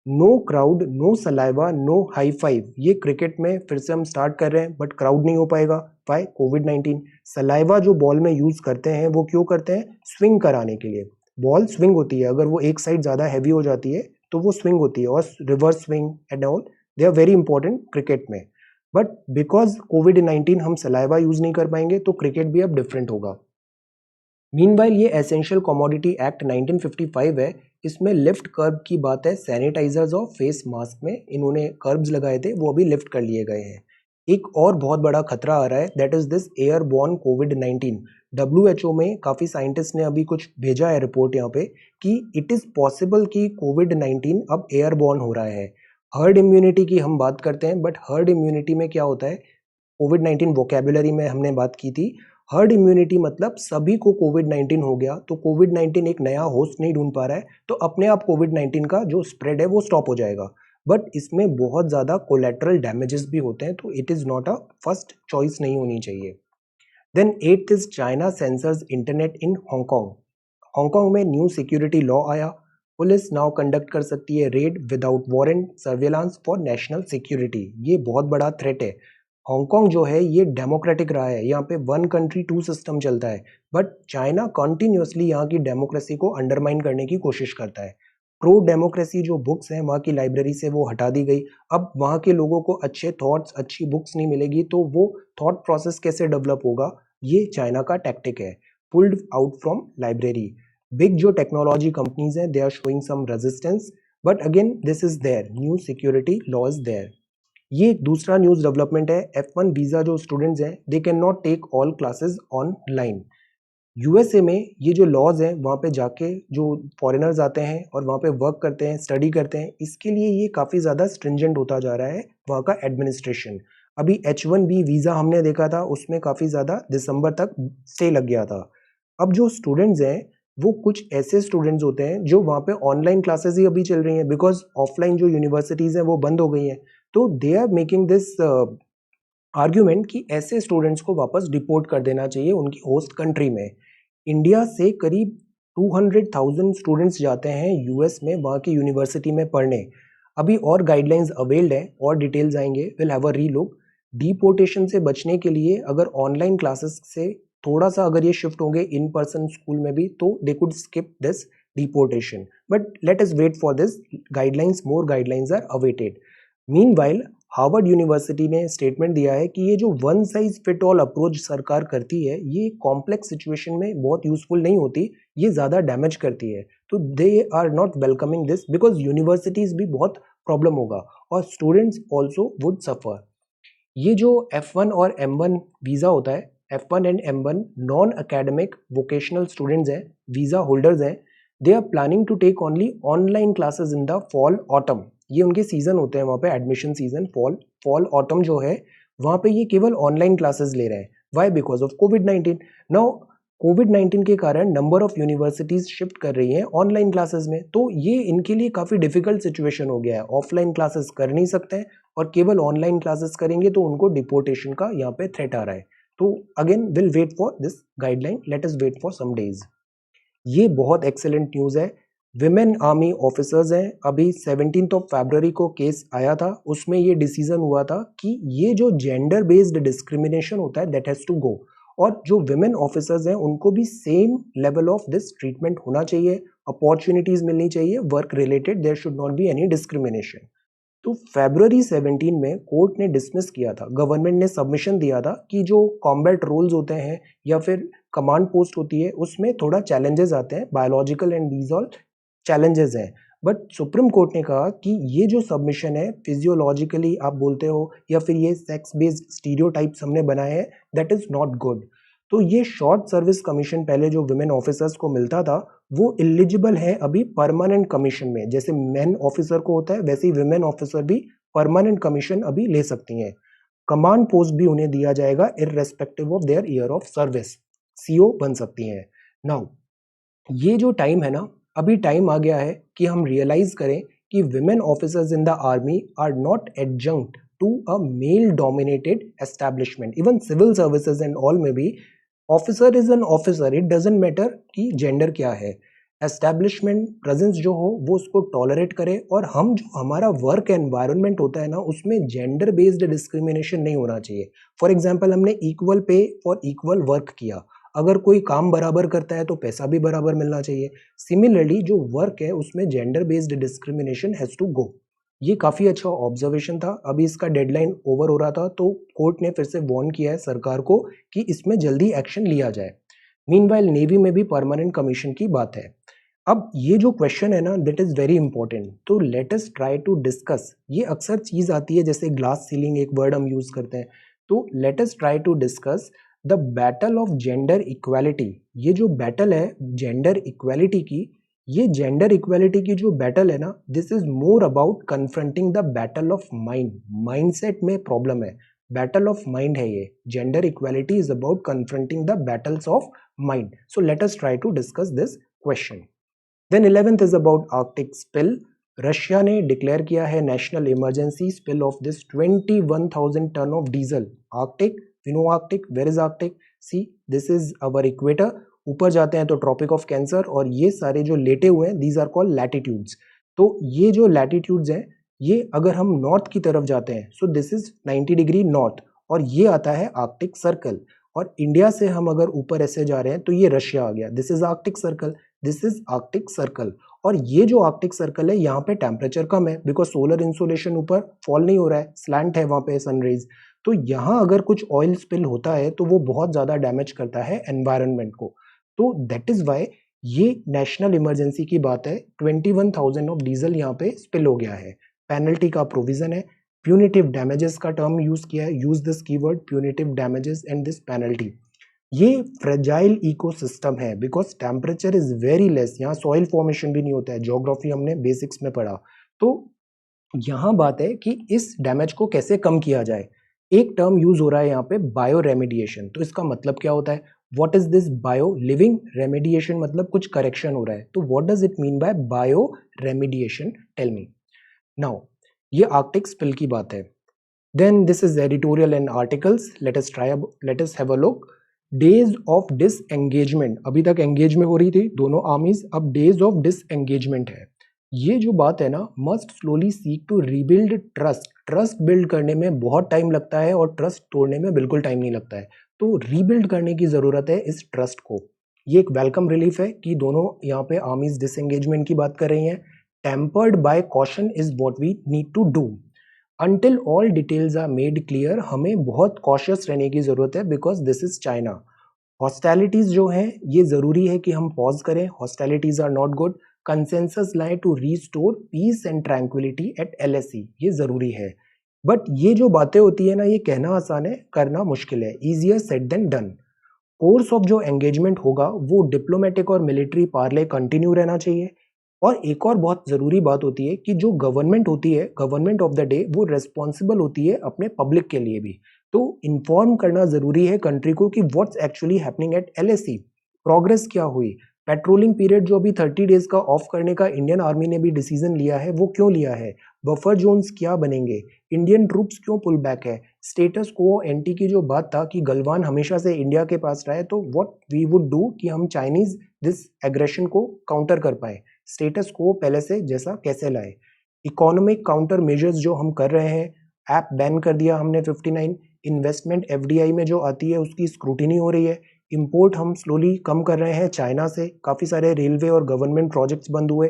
No crowd, no saliva, no high five, ये क्रिकेट में फिर से हम स्टार्ट कर रहे हैं, बट क्राउड नहीं हो पाएगा। वाई? कोविड-19। सलाइवा जो बॉल में यूज करते हैं वो क्यों करते हैं? स्विंग कराने के लिए। बॉल स्विंग होती है, अगर वो एक साइड ज़्यादा हैवी हो जाती है तो वो स्विंग होती है, और reverse swing and all, they are very important cricket में। बट बिकॉज कोविड-19 हम सलाइवा यूज नहीं कर पाएंगे, तो क्रिकेट भी अब डिफरेंट होगा। मीनवाइल ये एसेंशियल कमोडिटी एक्ट 1955 है। इसमें लिफ्ट कर्ब की बात है। सैनिटाइजर्स और फेस मास्क में इन्होंने कर्ब्स लगाए थे, वो अभी लिफ्ट कर लिए गए हैं। एक और बहुत बड़ा खतरा आ रहा है, that is this airborne covid. WHO में काफ़ी साइंटिस्ट ने अभी कुछ भेजा है रिपोर्ट यहाँ पे कि इट इज़ पॉसिबल कि कोविड-19 अब एयरबॉर्न हो रहा है। हर्ड इम्यूनिटी की हम बात करते हैं, बट हर्ड इम्यूनिटी में क्या होता है, कोविड-19 वोकैबुलरी में हमने बात की थी। हर्ड इम्यूनिटी मतलब सभी को कोविड-19 हो गया, तो कोविड-19 एक नया होस्ट नहीं ढूंढ पा रहा है, तो अपने आप कोविड-19 का जो स्प्रेड है वो स्टॉप हो जाएगा। बट इसमें बहुत ज़्यादा कोलेटरल डैमेजेस भी होते हैं, तो it is not a first choice नहीं होनी चाहिए। Then 8th is China censors internet in Hong Kong. Hong Kong में न्यू सिक्योरिटी लॉ आया। पुलिस नाउ कंडक्ट कर सकती है raid without warrant surveillance for national security. ये बहुत बड़ा थ्रेट है। हांगकांग जो है ये डेमोक्रेटिक रहा है, यहाँ पे 1 कंट्री 2 सिस्टम चलता है, बट चाइना कंटिन्यूअसली यहाँ की डेमोक्रेसी को अंडरमाइन करने की कोशिश करता है। प्रो डेमोक्रेसी जो बुक्स हैं वहाँ की लाइब्रेरी से वो हटा दी गई। अब वहाँ के लोगों को अच्छे थॉट्स, अच्छी बुक्स नहीं मिलेगी, तो वो थॉट प्रोसेस कैसे डेवलप होगा? ये चाइना का टैक्टिक है, pulled out from library. Big जो टेक्नोलॉजी कंपनीज हैं, they are showing some resistance, but again this is there, new security law is there. ये एक दूसरा न्यूज़ डेवलपमेंट है। F1 वीज़ा जो स्टूडेंट्स हैं, they can not take all classes online. USA में ये जो लॉज हैं, वहाँ पे जाके जो फॉरेनर्स आते हैं और वहाँ पे वर्क करते हैं, स्टडी करते हैं, इसके लिए ये काफ़ी ज़्यादा स्ट्रिंजेंट होता जा रहा है वहाँ का एडमिनिस्ट्रेशन। अभी H1B वीज़ा हमने देखा था, उसमें काफ़ी ज़्यादा दिसंबर तक स्टे लग गया था। अब जो स्टूडेंट्स हैं, वो कुछ ऐसे स्टूडेंट्स होते हैं जो वहाँ पे ऑनलाइन क्लासेस ही अभी चल रही हैं, बिकॉज ऑफलाइन जो यूनिवर्सिटीज़ हैं वो बंद हो गई हैं। तो they are making this argument कि ऐसे स्टूडेंट्स को वापस डिपोर्ट कर देना चाहिए उनकी होस्ट कंट्री में। इंडिया से करीब 200,000 स्टूडेंट्स जाते हैं यूएस में वहाँ की यूनिवर्सिटी में पढ़ने। अभी और गाइडलाइंस अवेल्ड हैं और डिटेल्स आएंगे, will have a relook. Deportation से बचने के लिए अगर ऑनलाइन क्लासेस से थोड़ा सा अगर ये शिफ्ट होंगे इन पर्सन स्कूल में भी तो they could skip this deportation, but let us wait for this guidelines. More guidelines are awaited. Meanwhile Harvard University ने स्टेटमेंट दिया है कि ये जो one size fit all approach सरकार करती है ये कॉम्प्लेक्स सिचुएशन में बहुत यूजफुल नहीं होती, ये ज़्यादा डैमेज करती है। तो they are not welcoming this because universities भी बहुत प्रॉब्लम होगा और स्टूडेंट्स ऑल्सो वुड सफ़र। ये जो F1 और M1 वीज़ा होता है, F1 and M1 non academic vocational students हैं, वीज़ा होल्डर्स हैं। They are planning to take only online classes in the fall autumn. ये उनके सीज़न होते हैं वहाँ पे, एडमिशन सीज़न फॉल ऑटम जो है वहाँ पे ये केवल ऑनलाइन क्लासेस ले रहे हैं। वाई? बिकॉज ऑफ कोविड-19। नाउ कोविड-19 के कारण नंबर ऑफ यूनिवर्सिटीज़ शिफ्ट कर रही हैं ऑनलाइन क्लासेस में, तो ये इनके लिए काफ़ी डिफिकल्ट सिचुएशन हो गया है। ऑफलाइन क्लासेस कर नहीं सकते हैं और केवल ऑनलाइन क्लासेस करेंगे तो उनको डिपोर्टेशन का यहाँ पे थ्रेट आ रहा है। तो again will wait for this guideline, let us wait for some days. ये बहुत एक्सेलेंट न्यूज़ है। विमेन आर्मी ऑफिसर्स हैं, अभी 17 फरवरी को केस आया था, उसमें ये डिसीजन हुआ था कि ये जो जेंडर बेस्ड डिस्क्रिमिनेशन होता है दैट हैज़ टू गो, और जो विमेन ऑफिसर्स हैं उनको भी same level of this treatment होना चाहिए, अपॉर्चुनिटीज़ मिलनी चाहिए work related, there should not be any discrimination. तो फरवरी 17 में कोर्ट ने डिसमिस किया था, गवर्नमेंट ने सबमिशन दिया था कि जो कॉम्बैट रोल्स होते हैं या फिर कमांड पोस्ट होती है उसमें थोड़ा चैलेंजेस आते हैं, biological and these all challenges हैं। बट सुप्रीम कोर्ट ने कहा कि ये जो सबमिशन है फिजियोलॉजिकली आप बोलते हो या फिर ये सेक्स बेस्ड स्टीरियोटाइप्स हमने बनाए हैं, दैट इज नॉट गुड। तो ये शॉर्ट सर्विस कमीशन पहले जो विमेन ऑफिसर्स को मिलता था वो एलिजिबल है अभी परमानेंट कमीशन में, जैसे मेन ऑफिसर को होता है वैसे ही विमेन ऑफिसर भी परमानेंट कमीशन अभी ले सकती हैं। कमांड पोस्ट भी उन्हें दिया जाएगा irrespective of their year of service, CO बन सकती हैं। नाउ ये जो टाइम है ना, अभी टाइम आ गया है कि हम रियलाइज करें कि women officers in the army are not adjunct to a male dominated establishment. Even civil services and all में भी officer is an officer, it doesn't matter कि जेंडर क्या है। एस्टैब्लिशमेंट प्रेजेंस जो हो वो उसको टॉलरेट करे, और हम जो हमारा वर्क एनवायरनमेंट होता है ना उसमें जेंडर बेस्ड डिस्क्रिमिनेशन नहीं होना चाहिए। फॉर एग्जाम्पल हमने equal pay for equal work किया, अगर कोई काम बराबर करता है तो पैसा भी बराबर मिलना चाहिए। सिमिलरली जो वर्क है उसमें gender based discrimination has to go. ये काफ़ी अच्छा ऑब्जर्वेशन था। अभी इसका डेडलाइन ओवर हो रहा था तो कोर्ट ने फिर से वार्न किया है सरकार को कि इसमें जल्दी एक्शन लिया जाए। मीनवाइल नेवी में भी परमानेंट कमीशन की बात है। अब ये जो क्वेश्चन है ना दैट इज़ वेरी इंपॉर्टेंट, तो let us try to discuss. ये अक्सर चीज़ आती है जैसे ग्लास सीलिंग एक वर्ड हम यूज़ करते हैं, तो let us try to discuss the battle of gender equality. ये जो बैटल है जेंडर इक्वालिटी की, ये जेंडर इक्वालिटी की जो बैटल है ना, this is more about confronting the battle of mind. Mindset में प्रॉब्लम है, बैटल ऑफ माइंड है ये। Gender equality is about confronting the battles of mind. So let us try to discuss this question. Then 11th is about Arctic spill. Russia ने declare किया है national emergency spill of this 21,000 ton of diesel. Arctic, we know Arctic, where is Arctic? See this is our equator. ऊपर जाते हैं तो tropic of cancer, और ये सारे जो लेटे हुए हैं दीज आर कॉल्ड लैटिट्यूड्स। तो ये जो लैटिट्यूड्स हैं ये अगर हम नॉर्थ की तरफ जाते हैं सो दिस इज 90 डिग्री नॉर्थ, और ये आता है आर्कटिक सर्कल। और इंडिया से हम अगर ऊपर ऐसे जा रहे हैं तो ये रशिया आ गया, this is Arctic circle, this is Arctic circle. और ये जो आर्कटिक सर्कल है यहाँ पे टेम्परेचर कम है बिकॉज सोलर इंसोलेशन ऊपर फॉल नहीं हो रहा है, स्लैंट है वहाँ पे सनरेज। तो यहाँ अगर कुछ ऑयल स्पिल होता है तो वो बहुत ज़्यादा डैमेज करता है एनवायरनमेंट को। तो दैट इज़ वाई ये नेशनल इमरजेंसी की बात है। 21,000 ऑफ डीजल यहाँ पे स्पिल हो गया है। पेनल्टी का प्रोविजन है, प्यूनिटिव डैमेजेस का टर्म यूज किया है, use this keyword punitive damages and this penalty. ये फ्रेजाइल इकोसिस्टम है because temperature is very less, यहाँ सॉइल फॉर्मेशन भी नहीं होता है, ज्योग्राफी हमने बेसिक्स में पढ़ा। तो यहाँ बात है कि इस डैमेज को कैसे कम किया जाए। एक टर्म यूज हो रहा है यहाँ पे बायो रेमेडिएशन। तो इसका मतलब क्या होता है? What is this bio? Living remediation मतलब कुछ करेक्शन हो रहा है, तो what does it mean by bio remediation? Tell me now. ये आर्कटिक स्पिल की बात है। Then this is editorial and articles, let us have a look. Days of disengagement, अभी तक एंगेज में हो रही थी दोनों आर्मीज, अब डेज ऑफ डिसएंगेजमेंट है। ये जो बात है ना, must slowly seek to rebuild trust. Trust build करने में बहुत टाइम लगता है और ट्रस्ट तोड़ने में बिल्कुल टाइम नहीं लगता है, तो रीबिल्ड करने की ज़रूरत है इस ट्रस्ट को। ये एक वेलकम रिलीफ है कि दोनों यहाँ पे आर्मीज डिसएंगेजमेंट की बात कर रही हैं। Tempered by caution is what we need to do until all details are made clear. हमें बहुत कॉशियस रहने की ज़रूरत है because this is China. Hostilities जो हैं ये ज़रूरी है कि हम पॉज करें, hostilities are not good. Consensus लाए to restore peace and tranquillity at LAC, ये ज़रूरी है। बट ये जो बातें होती है ना, ये कहना आसान है, करना मुश्किल है, easier said than done. Course of जो एंगेजमेंट होगा वो डिप्लोमेटिक और मिलिट्री पार्ले कंटिन्यू रहना चाहिए। और एक और बहुत ज़रूरी बात होती है कि जो गवर्नमेंट होती है, गवर्नमेंट ऑफ द डे, वो रिस्पॉन्सिबल होती है अपने पब्लिक के लिए भी। तो इन्फॉर्म करना ज़रूरी है कंट्री को कि what's actually happening at LAC, progress क्या हुई। पेट्रोलिंग पीरियड जो अभी 30 डेज का ऑफ करने का इंडियन आर्मी ने भी डिसीजन लिया है, वो क्यों लिया है, बफर जोन्स क्या बनेंगे, इंडियन ट्रूप्स क्यों पुल बैक है, स्टेटस को एंटी की जो बात था कि गलवान हमेशा से इंडिया के पास रहा है, तो व्हाट वी वुड डू कि हम चाइनीज दिस एग्रेशन को काउंटर कर पाए, स्टेटस को पहले से जैसा कैसे लाए। इकोनॉमिक काउंटर मेजर्स जो हम कर रहे हैं, ऐप बैन कर दिया हमने 59, इन्वेस्टमेंट FDI में जो आती है उसकी स्क्रूटिनी हो रही है, इंपोर्ट हम स्लोली कम कर रहे हैं चाइना से, काफ़ी सारे रेलवे और गवर्नमेंट प्रोजेक्ट्स बंद हुए,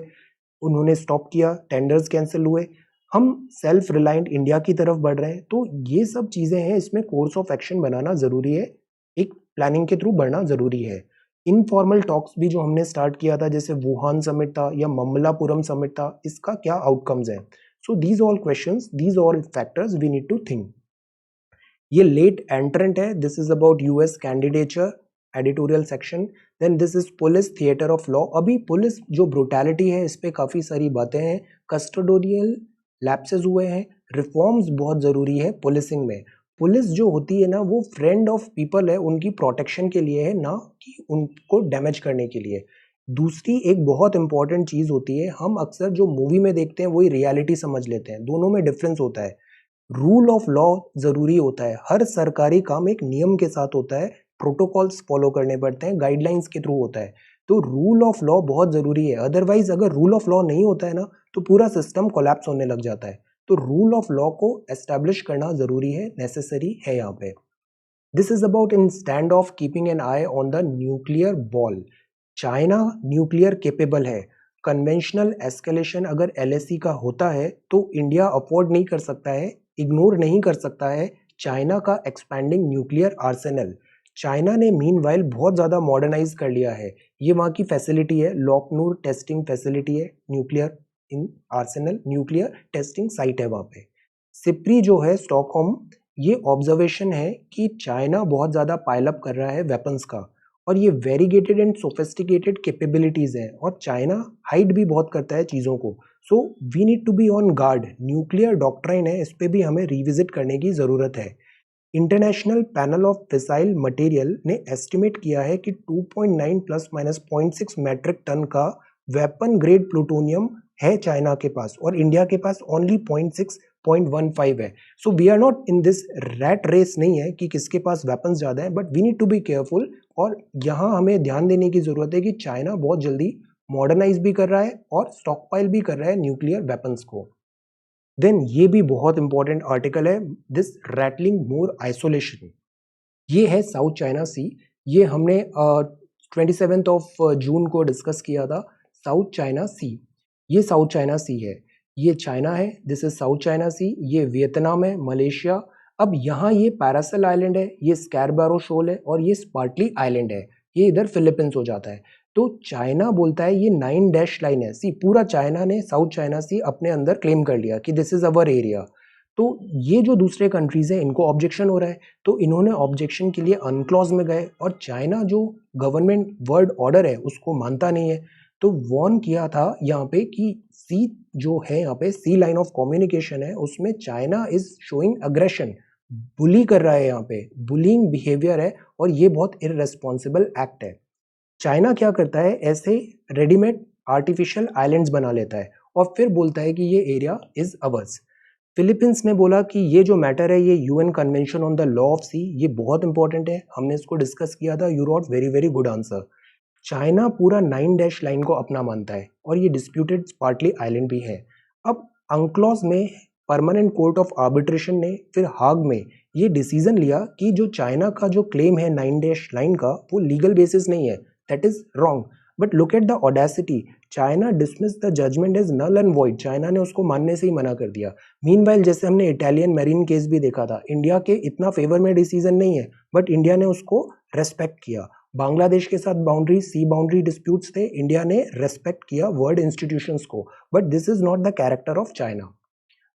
उन्होंने स्टॉप किया, टेंडर्स कैंसिल हुए, हम सेल्फ रिलायंट इंडिया की तरफ बढ़ रहे हैं। तो ये सब चीज़ें हैं, इसमें कोर्स ऑफ एक्शन बनाना ज़रूरी है, एक प्लानिंग के थ्रू बढ़ना ज़रूरी है। इनफॉर्मल टॉक्स भी जो हमने स्टार्ट किया था, जैसे वुहान समिट था या ममलापुरम समिट था, इसका क्या आउटकम्स हैं। So these all questions, these all factors we need to think. ये लेट एंट्रेंट है, this is about US candidature editorial section. Then this is police theatre of law. अभी police जो ब्रुटैलिटी है, इस पे काफ़ी सारी बातें हैं, कस्टोडियल लैप्सेस हुए हैं, रिफॉर्म्स बहुत ज़रूरी है पुलिसिंग में। पुलिस जो होती है ना, वो फ्रेंड ऑफ पीपल है, उनकी प्रोटेक्शन के लिए है, ना कि उनको डैमेज करने के लिए। दूसरी एक बहुत इंपॉर्टेंट चीज़ होती है, हम अक्सर जो मूवी में देखते हैं वही रियलिटी समझ लेते हैं, दोनों में डिफरेंस होता है। रूल ऑफ लॉ ज़रूरी होता है, हर सरकारी काम एक नियम के साथ होता है, प्रोटोकॉल्स फॉलो करने पड़ते हैं, गाइडलाइंस के थ्रू होता है। तो रूल ऑफ लॉ बहुत ज़रूरी है, अदरवाइज अगर रूल ऑफ लॉ नहीं होता है ना, तो पूरा सिस्टम कोलैप्स होने लग जाता है। तो रूल ऑफ लॉ को एस्टैब्लिश करना ज़रूरी है, नेसेसरी है यहाँ पे। This is about in stand of keeping an I on the nuclear ball. China nuclear capable है, कन्वेंशनल एस्केलेशन अगर LAC का होता है तो इंडिया अफोर्ड नहीं कर सकता है, इग्नोर नहीं कर सकता है चाइना का एक्सपैंडिंग न्यूक्लियर आर्सेनल। चाइना ने मीनवाइल बहुत ज़्यादा मॉडर्नाइज कर लिया है, ये वहाँ की फैसिलिटी है, लॉकनूर टेस्टिंग फैसिलिटी है, nuclear in Arsenal, nuclear testing site है वहाँ पे। सिप्री जो है स्टॉकहोम, ये ऑब्जर्वेशन है कि चाइना बहुत ज़्यादा पाइलअप कर रहा है वेपन्स का, और ये वेरीगेटेड एंड सोफिस्टिकेटेड कैपेबिलिटीज़ हैं, और चाइना हाइड भी बहुत करता है चीज़ों को। So we need to be on guard. Nuclear doctrine है, इस पे भी हमें रिविजिट करने की ज़रूरत है। International panel of fissile material ने एस्टिमेट किया है कि 2.9 प्लस माइनस 0.6 मैट्रिक टन का वेपन ग्रेड प्लूटोनियम है चाइना के पास, और इंडिया के पास ओनली 0.6 0.15 है। So we are not in this rat race, नहीं है कि किसके पास वेपन्स ज़्यादा है, but we need to be careful. और यहाँ हमें ध्यान देने की ज़रूरत है कि चाइना बहुत जल्दी मॉडर्नाइज भी कर रहा है और स्टॉकपाइल भी कर रहा है न्यूक्लियर वेपन्स को। देन ये भी बहुत इंपॉर्टेंट आर्टिकल है, दिस रैटलिंग मोर आइसोलेशन। ये है साउथ चाइना सी, ये हमने 27 ऑफ जून को डिस्कस किया था। साउथ चाइना सी, ये साउथ चाइना सी है, ये चाइना है, दिस इज साउथ चाइना सी, ये वियतनाम है, मलेशिया। अब यहाँ ये पैरासेल आइलैंड है, ये स्कैरबैरो शोल है, और ये स्पार्टली आइलैंड है, ये इधर फिलीपींस हो जाता है। तो चाइना बोलता है ये 9 डैश लाइन है, सी पूरा चाइना ने साउथ चाइना सी अपने अंदर क्लेम कर लिया कि दिस इज अवर एरिया। तो ये जो दूसरे कंट्रीज हैं इनको ऑब्जेक्शन हो रहा है, तो इन्होंने ऑब्जेक्शन के लिए अनक्लॉज में गए, और चाइना जो गवर्नमेंट वर्ड ऑर्डर है उसको मानता नहीं है। तो वॉर्न किया था यहाँ पे कि सी जो है, यहाँ पे सी लाइन ऑफ कम्युनिकेशन है, उसमें चाइना इज शोइंग अग्रेशन, बुली कर रहा है, यहाँ पे बुलिंग बिहेवियर है, और ये बहुत इररेस्पॉन्सिबल एक्ट है। चाइना क्या करता है, ऐसे रेडीमेड आर्टिफिशियल आइलैंड्स बना लेता है और फिर बोलता है कि ये एरिया इज अवर्स। फिलीपींस ने बोला कि ये जो मैटर है ये UN convention on the law of sea, ये बहुत इंपॉर्टेंट है, हमने इसको डिस्कस किया था, you wrote very very good answer. China पूरा 9 डैश लाइन को अपना मानता है और ये डिस्प्यूटेड पार्टली आइलैंड भी है। अब अंक्लॉज में परमानेंट कोर्ट ऑफ आर्बिट्रेशन ने फिर हाग में ये डिसीजन लिया कि जो चाइना का जो क्लेम है 9 डैश लाइन का वो लीगल बेसिस नहीं है, that is wrong. But look at the audacity, China dismiss the judgment as null and void, China ने उसको मानने से ही मना कर दिया। मीनवाइल जैसे हमने इटालियन मैरीन केस भी देखा था, इंडिया के इतना फेवर में डिसीजन नहीं है बट इंडिया ने उसको रेस्पेक्ट किया। बांग्लादेश के साथ बाउंड्री सी बाउंड्री डिस्प्यूट्स थे, इंडिया ने रेस्पेक्ट किया वर्ल्ड इंस्टीट्यूशंस को, but this is not the character of China.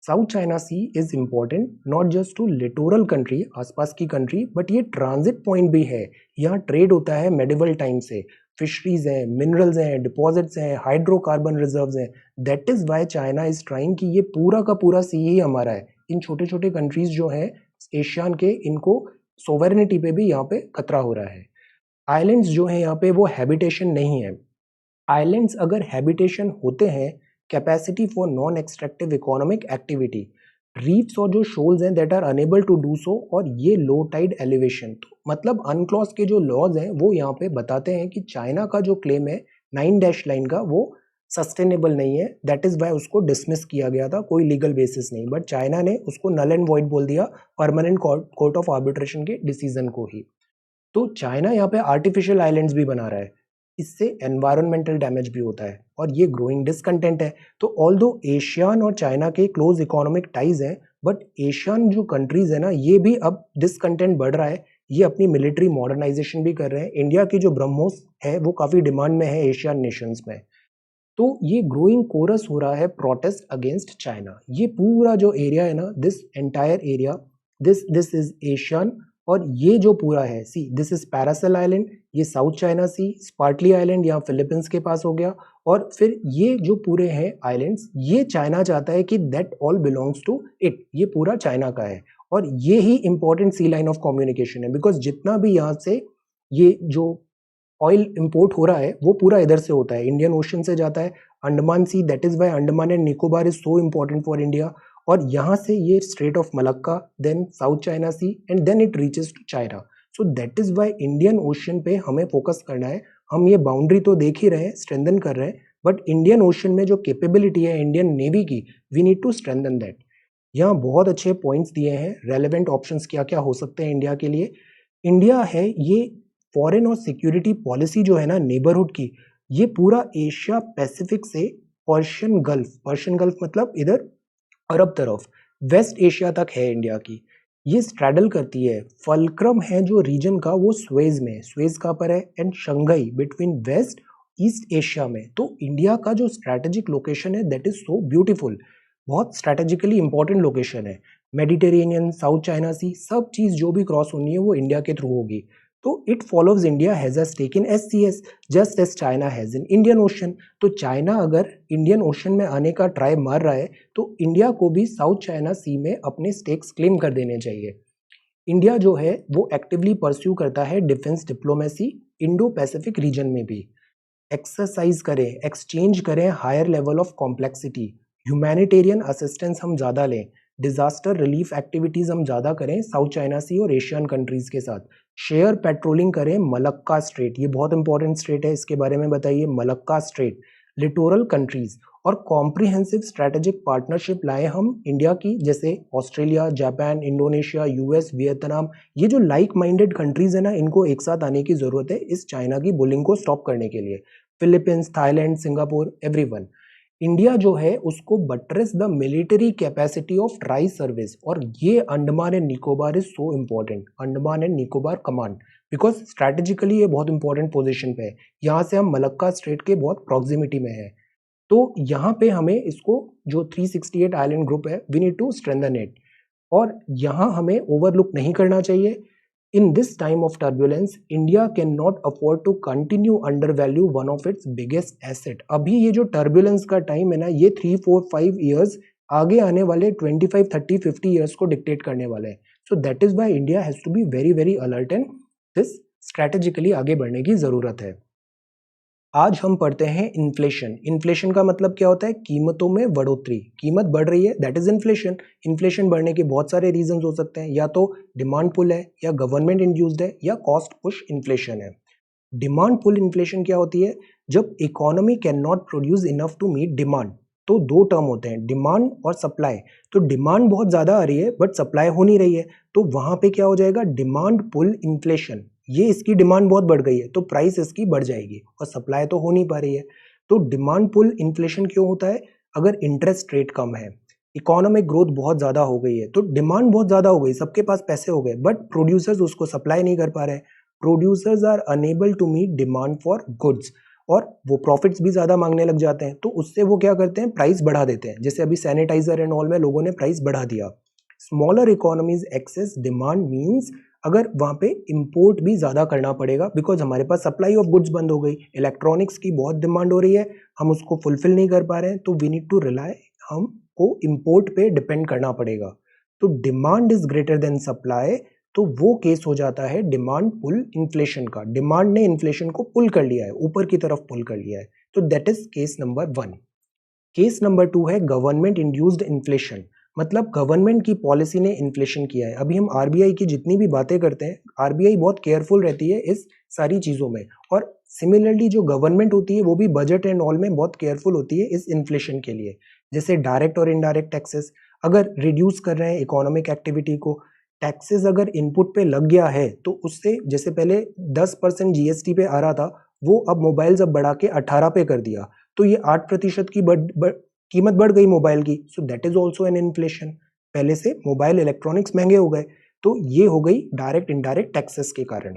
South China Sea is important not just to littoral country, आसपास की कंट्री, बट ये ट्रांजिट पॉइंट भी है। यहाँ ट्रेड होता है मेडिवल टाइम से, फिशरीज हैं, मिनरल्स हैं, डिपॉजिट्स हैं, हाइड्रोकार्बन रिजर्व्स हैं। That is why China is trying कि ये पूरा का पूरा सी ही हमारा है। इन छोटे छोटे कंट्रीज जो हैं एशियन के, इनको सोवेरेनिटी पे भी यहाँ पे खतरा हो रहा है। आइलैंड्स जो हैं यहाँ पे वो हैबिटेशन नहीं है। आइलैंड्स अगर हैबिटेशन होते हैं, capacity for non extractive economic activity, reefs और जो शोल्स हैं that are unable to do so, और ये लो टाइड एलिवेशन। तो मतलब अनक्लॉज के जो लॉज हैं वो यहाँ पे बताते हैं कि चाइना का जो क्लेम है 9 डैश लाइन का वो सस्टेनेबल नहीं है, दैट इज वाई उसको डिसमिस किया गया था, कोई लीगल बेसिस नहीं, बट चाइना ने उसको नल एंड वॉइड बोल दिया परमानेंट कोर्ट ऑफ आर्बिट्रेशन के डिसीजन को ही। तो चाइना यहाँ पे आर्टिफिशियल आइलैंड्स भी बना रहा है, इससे एनवायरमेंटल डैमेज भी होता है और ये ग्रोइंग डिसकंटेंट है। तो ऑल्दो एशियन और चाइना के क्लोज इकोनॉमिक टाइज हैं, बट एशियन जो कंट्रीज है ना ये भी अब डिसकंटेंट बढ़ रहा है, ये अपनी मिलिट्री मॉडर्नाइजेशन भी कर रहे हैं। इंडिया की जो ब्रह्मोस है वो काफ़ी डिमांड में है एशियन नेशंस में। तो ये ग्रोइंग कोरस हो रहा है प्रोटेस्ट अगेंस्ट चाइना। ये पूरा जो एरिया है ना, this entire area, this is Asian, और ये जो पूरा है, see this is Paracel island, ये South China Sea, Spratly island यहाँ फिलीपींस के पास हो गया, और फिर ये जो पूरे हैं आइलैंड्स, ये चाइना चाहता है कि that all belongs to it, ये पूरा चाइना का है। और ये ही important sea line of communication है, बिकॉज जितना भी यहाँ से ये जो ऑयल इंपोर्ट हो रहा है वो पूरा इधर से होता है, इंडियन ओशन से जाता है, Andaman sea, that is why Andaman and Nicobar is so important for India. और यहाँ से ये strait of Malacca, then South China Sea, and then it reaches to China. So that is why Indian ocean पे हमें focus करना है। हम ये बाउंड्री तो देख ही रहे हैं, स्ट्रेंथन कर रहे हैं, बट इंडियन ओशन में जो कैपेबिलिटी है इंडियन नेवी की, we need to strengthen that. यहाँ बहुत अच्छे पॉइंट्स दिए हैं, रेलेवेंट ऑप्शंस क्या क्या हो सकते हैं इंडिया के लिए। इंडिया है ये फॉरेन और सिक्योरिटी पॉलिसी जो है ना नेबरहुड की, ये पूरा एशिया पैसिफिक से पर्शियन गल्फ मतलब इधर अरब तरफ, वेस्ट एशिया तक है इंडिया की, ये स्ट्रैडल करती है। फल्क्रम है जो रीजन का वो स्वेज में, स्वेज कहाँ पर है, and Shanghai between west east Asia में। तो इंडिया का जो स्ट्रैटेजिक लोकेशन है दैट इज सो ब्यूटीफुल, बहुत स्ट्रैटेजिकली इंपॉर्टेंट लोकेशन है। मेडिटेरेनियन, साउथ चाइना सी, सब चीज़ जो भी क्रॉस होनी है वो इंडिया के थ्रू होगी। तो it follows India has a stake in SCS just as China has in Indian Ocean. तो चाइना अगर इंडियन ओशन में आने का ट्राई मार रहा है तो इंडिया को भी साउथ चाइना सी में अपने स्टेक्स क्लेम कर देने चाहिए। इंडिया जो है वो एक्टिवली परस्यू करता है defence diplomacy Indo Pacific region में भी। एक्सरसाइज करें, एक्सचेंज करें higher level of complexity, humanitarian assistance हम ज़्यादा लें, डिजास्टर रिलीफ एक्टिविटीज़ हम ज़्यादा करें साउथ चाइना सी और एशियन कंट्रीज़ के साथ। शेयर पेट्रोलिंग करें मलक्का स्ट्रेट, ये बहुत इंपॉर्टेंट स्ट्रेट है, इसके बारे में बताइए, मलक्का स्ट्रेट, लिटोरल कंट्रीज़, और कॉम्प्रिहेंसिव स्ट्रैटेजिक पार्टनरशिप लाएं हम इंडिया की, जैसे Australia, Japan, Indonesia, US, Vietnam. ये जो लाइक माइंडेड कंट्रीज़ है ना, इनको एक साथ आने की ज़रूरत है इस चाइना की बुलिंग को स्टॉप करने के लिए। Philippines, Thailand, Singapore, everyone. India जो है उसको buttress the military capacity of tri service, और ये Andaman and Nicobar is so important, Andaman and Nicobar command, because strategically ये बहुत इंपॉर्टेंट पोजीशन पे है, यहाँ से हम मलक्का स्ट्रेट के बहुत प्रॉक्सिमिटी में है। तो यहाँ पे हमें इसको जो 368 आइलैंड ग्रुप है we need to strengthen it, और यहाँ हमें ओवरलुक नहीं करना चाहिए। In this time of turbulence, India cannot afford to continue undervalue one of its biggest asset. अभी ये जो turbulence का time है ना, ये 3, 4, 5 years आगे आने वाले 25, 30, 50 years को dictate करने वाले हैं। So that is why India has to be very very alert and this strategically आगे बढ़ने की ज़रूरत है। आज हम पढ़ते हैं इन्फ्लेशन। इन्फ्लेशन का मतलब क्या होता है? कीमतों में बढ़ोतरी। कीमत बढ़ रही है, दैट इज इन्फ्लेशन। इन्फ्लेशन बढ़ने के बहुत सारे रीजन हो सकते हैं, या तो डिमांड पुल है, या गवर्नमेंट इंड्यूस्ड है, या कॉस्ट पुश इन्फ्लेशन है। डिमांड पुल इन्फ्लेशन क्या होती है? जब economy can not produce enough to meet demand. तो दो टर्म होते हैं, डिमांड और सप्लाई। तो डिमांड बहुत ज्यादा आ रही है बट सप्लाई हो नहीं रही है, तो वहां पे क्या हो जाएगा? Demand pull inflation. ये इसकी डिमांड बहुत बढ़ गई है तो प्राइस इसकी बढ़ जाएगी, और सप्लाई तो हो नहीं पा रही है। तो डिमांड पुल इन्फ्लेशन क्यों होता है? अगर इंटरेस्ट रेट कम है, इकोनॉमिक ग्रोथ बहुत ज्यादा हो गई है, तो डिमांड बहुत ज्यादा हो गई, सबके पास पैसे हो गए, बट प्रोड्यूसर्स उसको सप्लाई नहीं कर पा रहे। Producers are unable to meet demand for goods, और वो प्रॉफिट्स भी ज्यादा मांगने लग जाते हैं, तो उससे वो क्या करते हैं? प्राइस बढ़ा देते हैं। जैसे अभी सैनिटाइजर एंड ऑल में लोगों ने प्राइस बढ़ा दिया। Smaller economies excess demand means अगर वहां पे इंपोर्ट भी ज्यादा करना पड़ेगा, बिकॉज हमारे पास सप्लाई ऑफ गुड्स बंद हो गई। इलेक्ट्रॉनिक्स की बहुत डिमांड हो रही है, हम उसको फुलफिल नहीं कर पा रहे हैं, तो वी नीड टू रिलाई, हमको इंपोर्ट पे डिपेंड करना पड़ेगा। तो demand is greater than supply, तो वो केस हो जाता है डिमांड पुल इन्फ्लेशन का। डिमांड ने इन्फ्लेशन को पुल कर लिया है, ऊपर की तरफ पुल कर लिया है। तो that is case number 1। Case number 2 है गवर्नमेंट इंड्यूस्ड इन्फ्लेशन। मतलब गवर्नमेंट की पॉलिसी ने इन्फ्लेशन किया है। अभी हम आरबीआई की जितनी भी बातें करते हैं, आरबीआई बहुत केयरफुल रहती है इस सारी चीज़ों में, और सिमिलरली जो गवर्नमेंट होती है वो भी बजट एंड ऑल में बहुत केयरफुल होती है इस इन्फ्लेशन के लिए। जैसे डायरेक्ट और इनडायरेक्ट टैक्सेस अगर रिड्यूस कर रहे हैं इकोनॉमिक एक्टिविटी को, टैक्सेस अगर इनपुट पे लग गया है तो उससे, जैसे पहले 10% जीएसटी पे आ रहा था, वो अब मोबाइल्स अब बढ़ा के 18 पे कर दिया, तो ये 8% की कीमत बढ़ गई मोबाइल की। सो that is also an inflation. पहले से मोबाइल इलेक्ट्रॉनिक्स महंगे हो गए, तो ये हो गई डायरेक्ट इनडायरेक्ट टैक्सेस के कारण।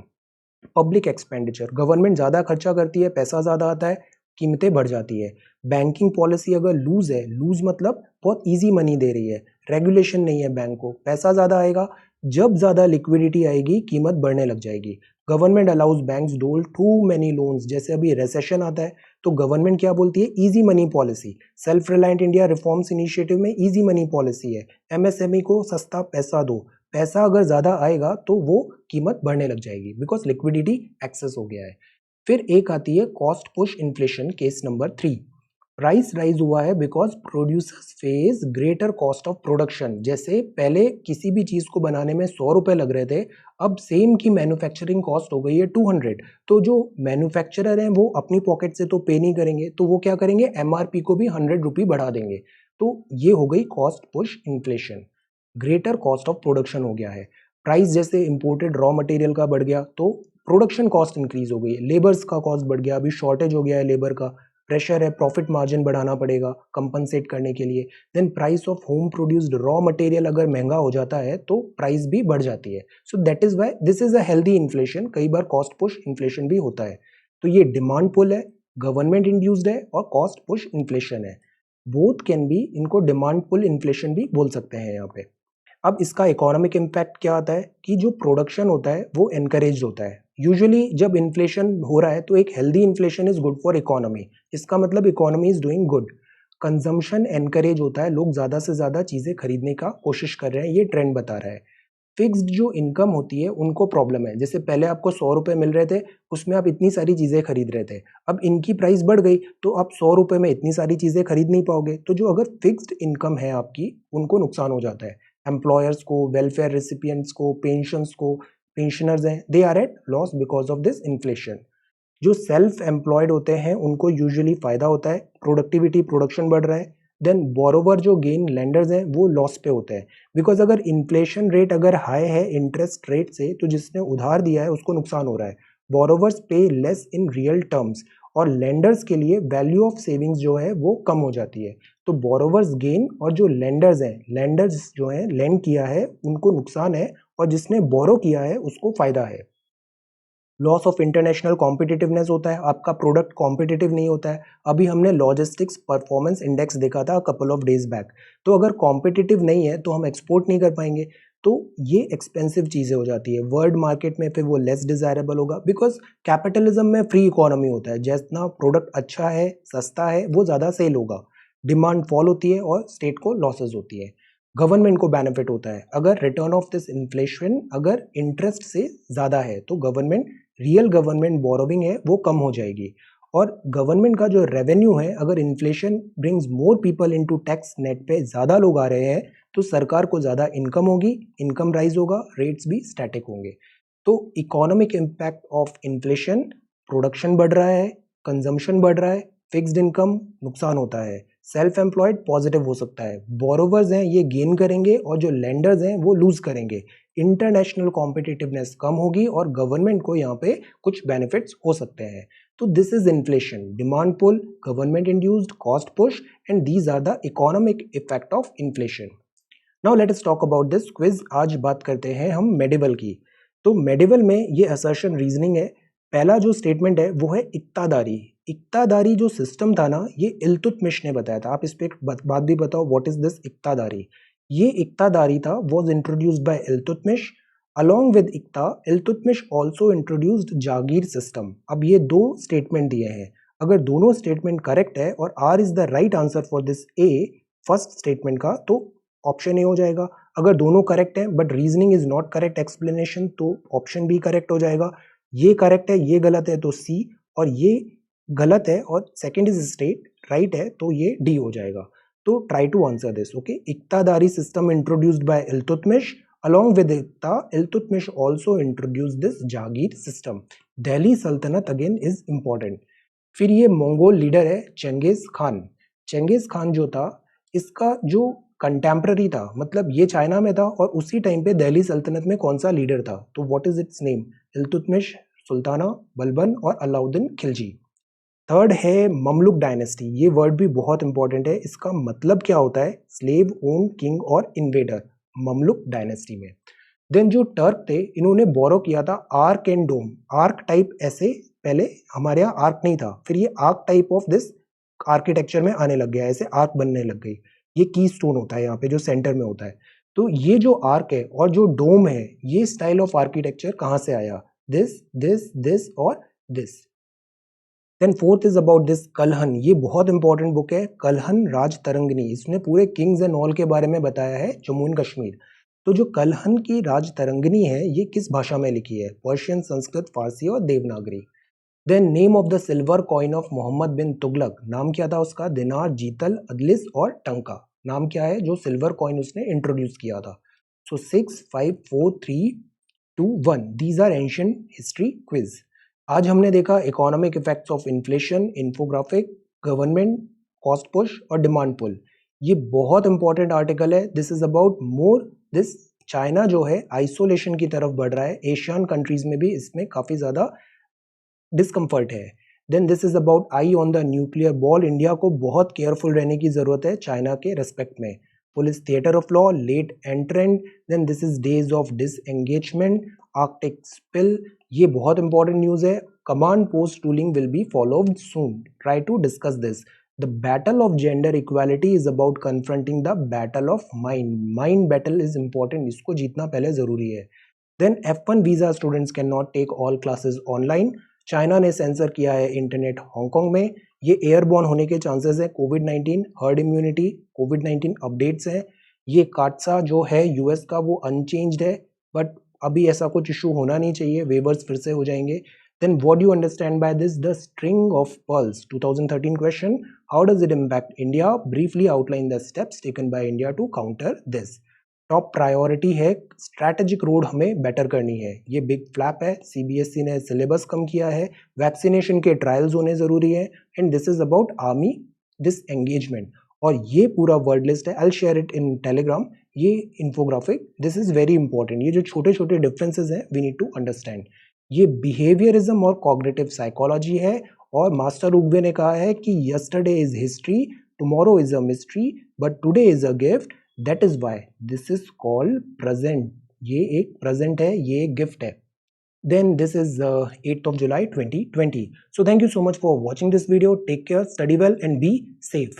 पब्लिक एक्सपेंडिचर, गवर्नमेंट ज़्यादा खर्चा करती है, पैसा ज़्यादा आता है, कीमतें बढ़ जाती है। बैंकिंग पॉलिसी अगर लूज है, लूज मतलब बहुत इजी मनी दे रही है, रेगुलेशन नहीं है बैंक को, पैसा ज़्यादा आएगा, जब ज़्यादा लिक्विडिटी आएगी कीमत बढ़ने लग जाएगी। गवर्नमेंट अलाउज बैंक्स डोल टू मैनी लोन्स। जैसे अभी रेसेशन आता है तो गवर्नमेंट क्या बोलती है? Easy money policy. Self reliant India reforms initiative में इजी मनी पॉलिसी है, एमएसएमई को सस्ता पैसा दो। पैसा अगर ज़्यादा आएगा तो वो कीमत बढ़ने लग जाएगी, बिकॉज लिक्विडिटी एक्सेस हो गया है। फिर एक आती है cost push inflation, case number 3। Price rise हुआ है because producers face greater cost of production. जैसे पहले किसी भी चीज़ को बनाने में 100 रुपये लग रहे थे, अब सेम की मैन्युफैक्चरिंग कॉस्ट हो गई है 200। तो जो मैन्युफैक्चरर हैं वो अपनी पॉकेट से तो पे नहीं करेंगे, तो वो क्या करेंगे? एमआरपी को भी 100 रुपये बढ़ा देंगे। तो ये हो गई cost push inflation. Greater cost of production हो गया है। प्राइस जैसे इंपोर्टेड रॉ मटेरियल का बढ़ गया तो प्रोडक्शन कॉस्ट इंक्रीज हो गई है, लेबर्स का कॉस्ट बढ़ गया, अभी शॉर्टेज हो गया है लेबर का, प्रेशर है, प्रॉफिट मार्जिन बढ़ाना पड़ेगा कंपनसेट करने के लिए। Then price of home produced raw material अगर महंगा हो जाता है तो प्राइस भी बढ़ जाती है। सो that is why this is a healthy inflation. कई बार कॉस्ट पुश इन्फ्लेशन भी होता है। तो ये डिमांड पुल है, गवर्नमेंट इंड्यूस्ड है, और कॉस्ट पुश इन्फ्लेशन है। बोथ कैन बी, इनको डिमांड पुल इन्फ्लेशन भी बोल सकते हैं यहाँ पे। अब इसका इकोनॉमिक इम्पैक्ट क्या आता है कि जो प्रोडक्शन होता है वो एनकरेज होता है। यूजुअली जब इन्फ्लेशन हो रहा है तो एक healthy inflation is good for economy. इसका मतलब economy is doing good. Consumption encourage होता है, लोग ज़्यादा से ज़्यादा चीज़ें खरीदने का कोशिश कर रहे हैं, ये ट्रेंड बता रहा है। फिक्स्ड जो इनकम होती है उनको प्रॉब्लम है। जैसे पहले आपको 100 रुपये मिल रहे थे, उसमें आप इतनी सारी चीज़ें खरीद रहे थे, अब इनकी प्राइस बढ़ गई तो आप 100 रुपये में इतनी सारी चीज़ें खरीद नहीं पाओगे। तो जो अगर फिक्स्ड इनकम है आपकी, उनको नुकसान हो जाता है। एम्प्लॉयर्स को, वेलफेयर रिसिपियंट्स को, पेंशनर्स को, पेंशनर्स हैं, they are at loss because of this inflation. जो सेल्फ एम्प्लॉयड होते हैं उनको यूजुअली फायदा होता है, प्रोडक्टिविटी, प्रोडक्शन बढ़ रहा है। देन बोरोवर जो गेन लेंडर्स हैं वो लॉस पे होते हैं, बिकॉज अगर इन्फ्लेशन रेट अगर हाई है इंटरेस्ट रेट से, तो जिसने उधार दिया है उसको नुकसान हो रहा है। बोरोवर्स पे लेस इन रियल टर्म्स, और लेंडर्स के लिए वैल्यू ऑफ सेविंग्स जो है वो कम हो जाती है। तो बोरोवर्स गेन, और जो लेंडर्स हैं, लेंडर्स जो हैं लेंड किया है उनको नुकसान है, और जिसने बोरो किया है उसको फायदा है। लॉस ऑफ इंटरनेशनल कॉम्पिटिटिवनेस होता है, आपका प्रोडक्ट कॉम्पिटिटिव नहीं होता है। अभी हमने लॉजिस्टिक्स परफॉर्मेंस इंडेक्स देखा था कपल ऑफ डेज बैक, तो अगर कॉम्पिटिटिव नहीं है तो हम एक्सपोर्ट नहीं कर पाएंगे, तो ये एक्सपेंसिव चीज़ें हो जाती है वर्ल्ड मार्केट में, फिर वो लेस डिजायरेबल होगा। बिकॉज कैपिटलिज्म में फ्री इकोनॉमी होता है, जितना प्रोडक्ट अच्छा है, सस्ता है, वो ज़्यादा सेल होगा। डिमांड फॉल होती है और स्टेट को लॉसेज होती है। गवर्नमेंट को बेनिफिट होता है अगर रिटर्न ऑफ दिस इन्फ्लेशन अगर इंटरेस्ट से ज़्यादा है, तो गवर्नमेंट, रियल गवर्नमेंट बोरोविंग है वो कम हो जाएगी। और गवर्नमेंट का जो रेवेन्यू है, अगर inflation brings more people into tax net पे ज़्यादा लोग आ रहे हैं तो सरकार को ज़्यादा इनकम होगी, इनकम राइज होगा, रेट्स भी स्टैटिक होंगे। तो economic impact of inflation, production बढ़ रहा है, कंजम्पशन बढ़ रहा है, फिक्स्ड इनकम नुकसान होता है, सेल्फ एम्प्लॉयड पॉजिटिव हो सकता है, बोरोवर्स हैं ये गेन करेंगे और जो लेंडर्स हैं वो लूज करेंगे, इंटरनेशनल कॉम्पिटिटिवनेस कम होगी और गवर्नमेंट को यहाँ पे कुछ बेनिफिट्स हो सकते हैं। तो this is inflation, demand pull, government induced cost push, and these are the economic effect of inflation. Now let us talk about this quiz. आज बात करते हैं हम मेडिवल की। तो मेडिवल में ये असर्शन रीजनिंग है। पहला जो स्टेटमेंट है वो है इक्तादारी। इक्तादारी जो सिस्टम था ना, ये इल्तुतमिश ने बताया था। आप इस पे एक बात भी बताओ, व्हाट इज दिस इक्तादारी। ये इक्तादारी था was introduced by Iltutmish. Along with इक्ता, इल्तुतमिश आल्सो इंट्रोड्यूस्ड जागीर सिस्टम। अब ये दो स्टेटमेंट दिए हैं, अगर दोनों स्टेटमेंट करेक्ट है और are is the right answer for this a first statement का, तो ऑप्शन ए हो जाएगा। अगर दोनों करेक्ट है but reasoning is not correct explanation, तो ऑप्शन बी करेक्ट हो जाएगा। ये करेक्ट है, ये गलत है तो सी, और ये गलत है और सेकंड इज स्टेट राइट है तो ये डी हो जाएगा। तो try to answer this. Okay, इक्तादारी system introduced by Iltutmish. Along with Iqta, Iltutmish also introduced this Jagir system. Delhi सल्तनत अगेन इज इम्पॉर्टेंट। फिर ये मंगोल लीडर है चंगेज खान। चंगेज खान जो था, इसका जो कंटेम्प्ररी था, मतलब ये चाइना में था और उसी टाइम पे दिल्ली सल्तनत में कौन सा लीडर था, तो what is it's name? Iltutmish, Sultana, Balban और अलाउद्दीन खिलजी। थर्ड है ममलुक डायनेस्टी। ये वर्ड भी बहुत इंपॉर्टेंट है, इसका मतलब क्या होता है? स्लेव ओन किंग और इन्वेडर, ममलुक डायनेस्टी में। देन जो टर्क थे, इन्होंने बोरो किया था arch and dome. Arch type ऐसे पहले हमारे यहाँ आर्क नहीं था, फिर ये arch type of this architecture में आने लग गया, ऐसे आर्क बनने लग गई। ये की स्टोन होता है यहाँ पे जो सेंटर में होता है। तो ये जो आर्क है और जो डोम है, ये स्टाइल ऑफ आर्किटेक्चर कहाँ से आया? दिस दिस दिस और this. Then fourth is about this Kalhana. ये बहुत इंपॉर्टेंट बुक है, कलहन राज तरंगिणी। इसने पूरे किंग्स एंड ऑल के बारे में बताया है, जम्मू एंड कश्मीर। तो जो कलहन की राज तरंगिणी है, ये किस भाषा में लिखी है? पर्शियन, संस्कृत, फारसी और Devanagari. Then name of the silver coin of Mohammad bin Tughlaq. नाम क्या था उसका? दिनार, जीतल, अदलिस और टंका। नाम क्या है जो सिल्वर कॉइन उसने इंट्रोड्यूस किया था? So 6, 5, 4, 3, 2, 1, these are ancient history quiz. आज हमने देखा economic effects of inflation, infographic, government, cost push और डिमांड पुल। ये बहुत इंपॉर्टेंट आर्टिकल है। This is about more this China जो है आइसोलेशन की तरफ बढ़ रहा है, एशियन कंट्रीज में भी इसमें काफी ज्यादा डिस्कम्फर्ट है। Then this is about eye on the nuclear ball. India को बहुत केयरफुल रहने की जरूरत है चाइना के रेस्पेक्ट में। Police theatre of law, late entrant. Then this is days of disengagement, Arctic spill. ये बहुत इंपॉर्टेंट न्यूज है। Command post ruling will be followed soon, try to discuss this. The battle of gender equality is about confronting the battle of mind. Mind battle is important, इसको जीतना पहले जरूरी है। Then F1 visa students can not take all classes online. China ने censor किया है internet Hong Kong में। ये एयरबॉर्न होने के चांसेस है। कोविड-19, हर्ड इम्यूनिटी, कोविड-19 अपडेट्स हैं। ये काटसा जो है यूएस का, वो अनचेंज्ड है, बट अभी ऐसा कुछ इशू होना नहीं चाहिए, वेवर्स फिर से हो जाएंगे। Then what do you understand by this? The string of pearls 2013 question, how does it impact India? Briefly outline the steps taken by India to counter this. Top priority है strategic road हमें better करनी है। ये big flap है, CBSE ने syllabus कम किया है, वैक्सीनेशन के ट्रायल्स होने जरूरी है, and this is about army disengagement. और ये पूरा वर्ड लिस्ट है, I will share it in Telegram. ये infographic, this is very important. ये जो छोटे छोटे डिफरेंसेस हैं, वी नीड टू अंडरस्टैंड। ये बिहेवियरिज्म और कॉग्निटिव साइकोलॉजी है, और मास्टर उगवे ने कहा है कि yesterday is history, tomorrow is a mystery, but today is a gift, that is why this is called present. ये एक प्रेजेंट है, ये एक गिफ्ट है। Then this is 8th of July 2020. So thank you so much for watching this video. Take care, study well and be safe.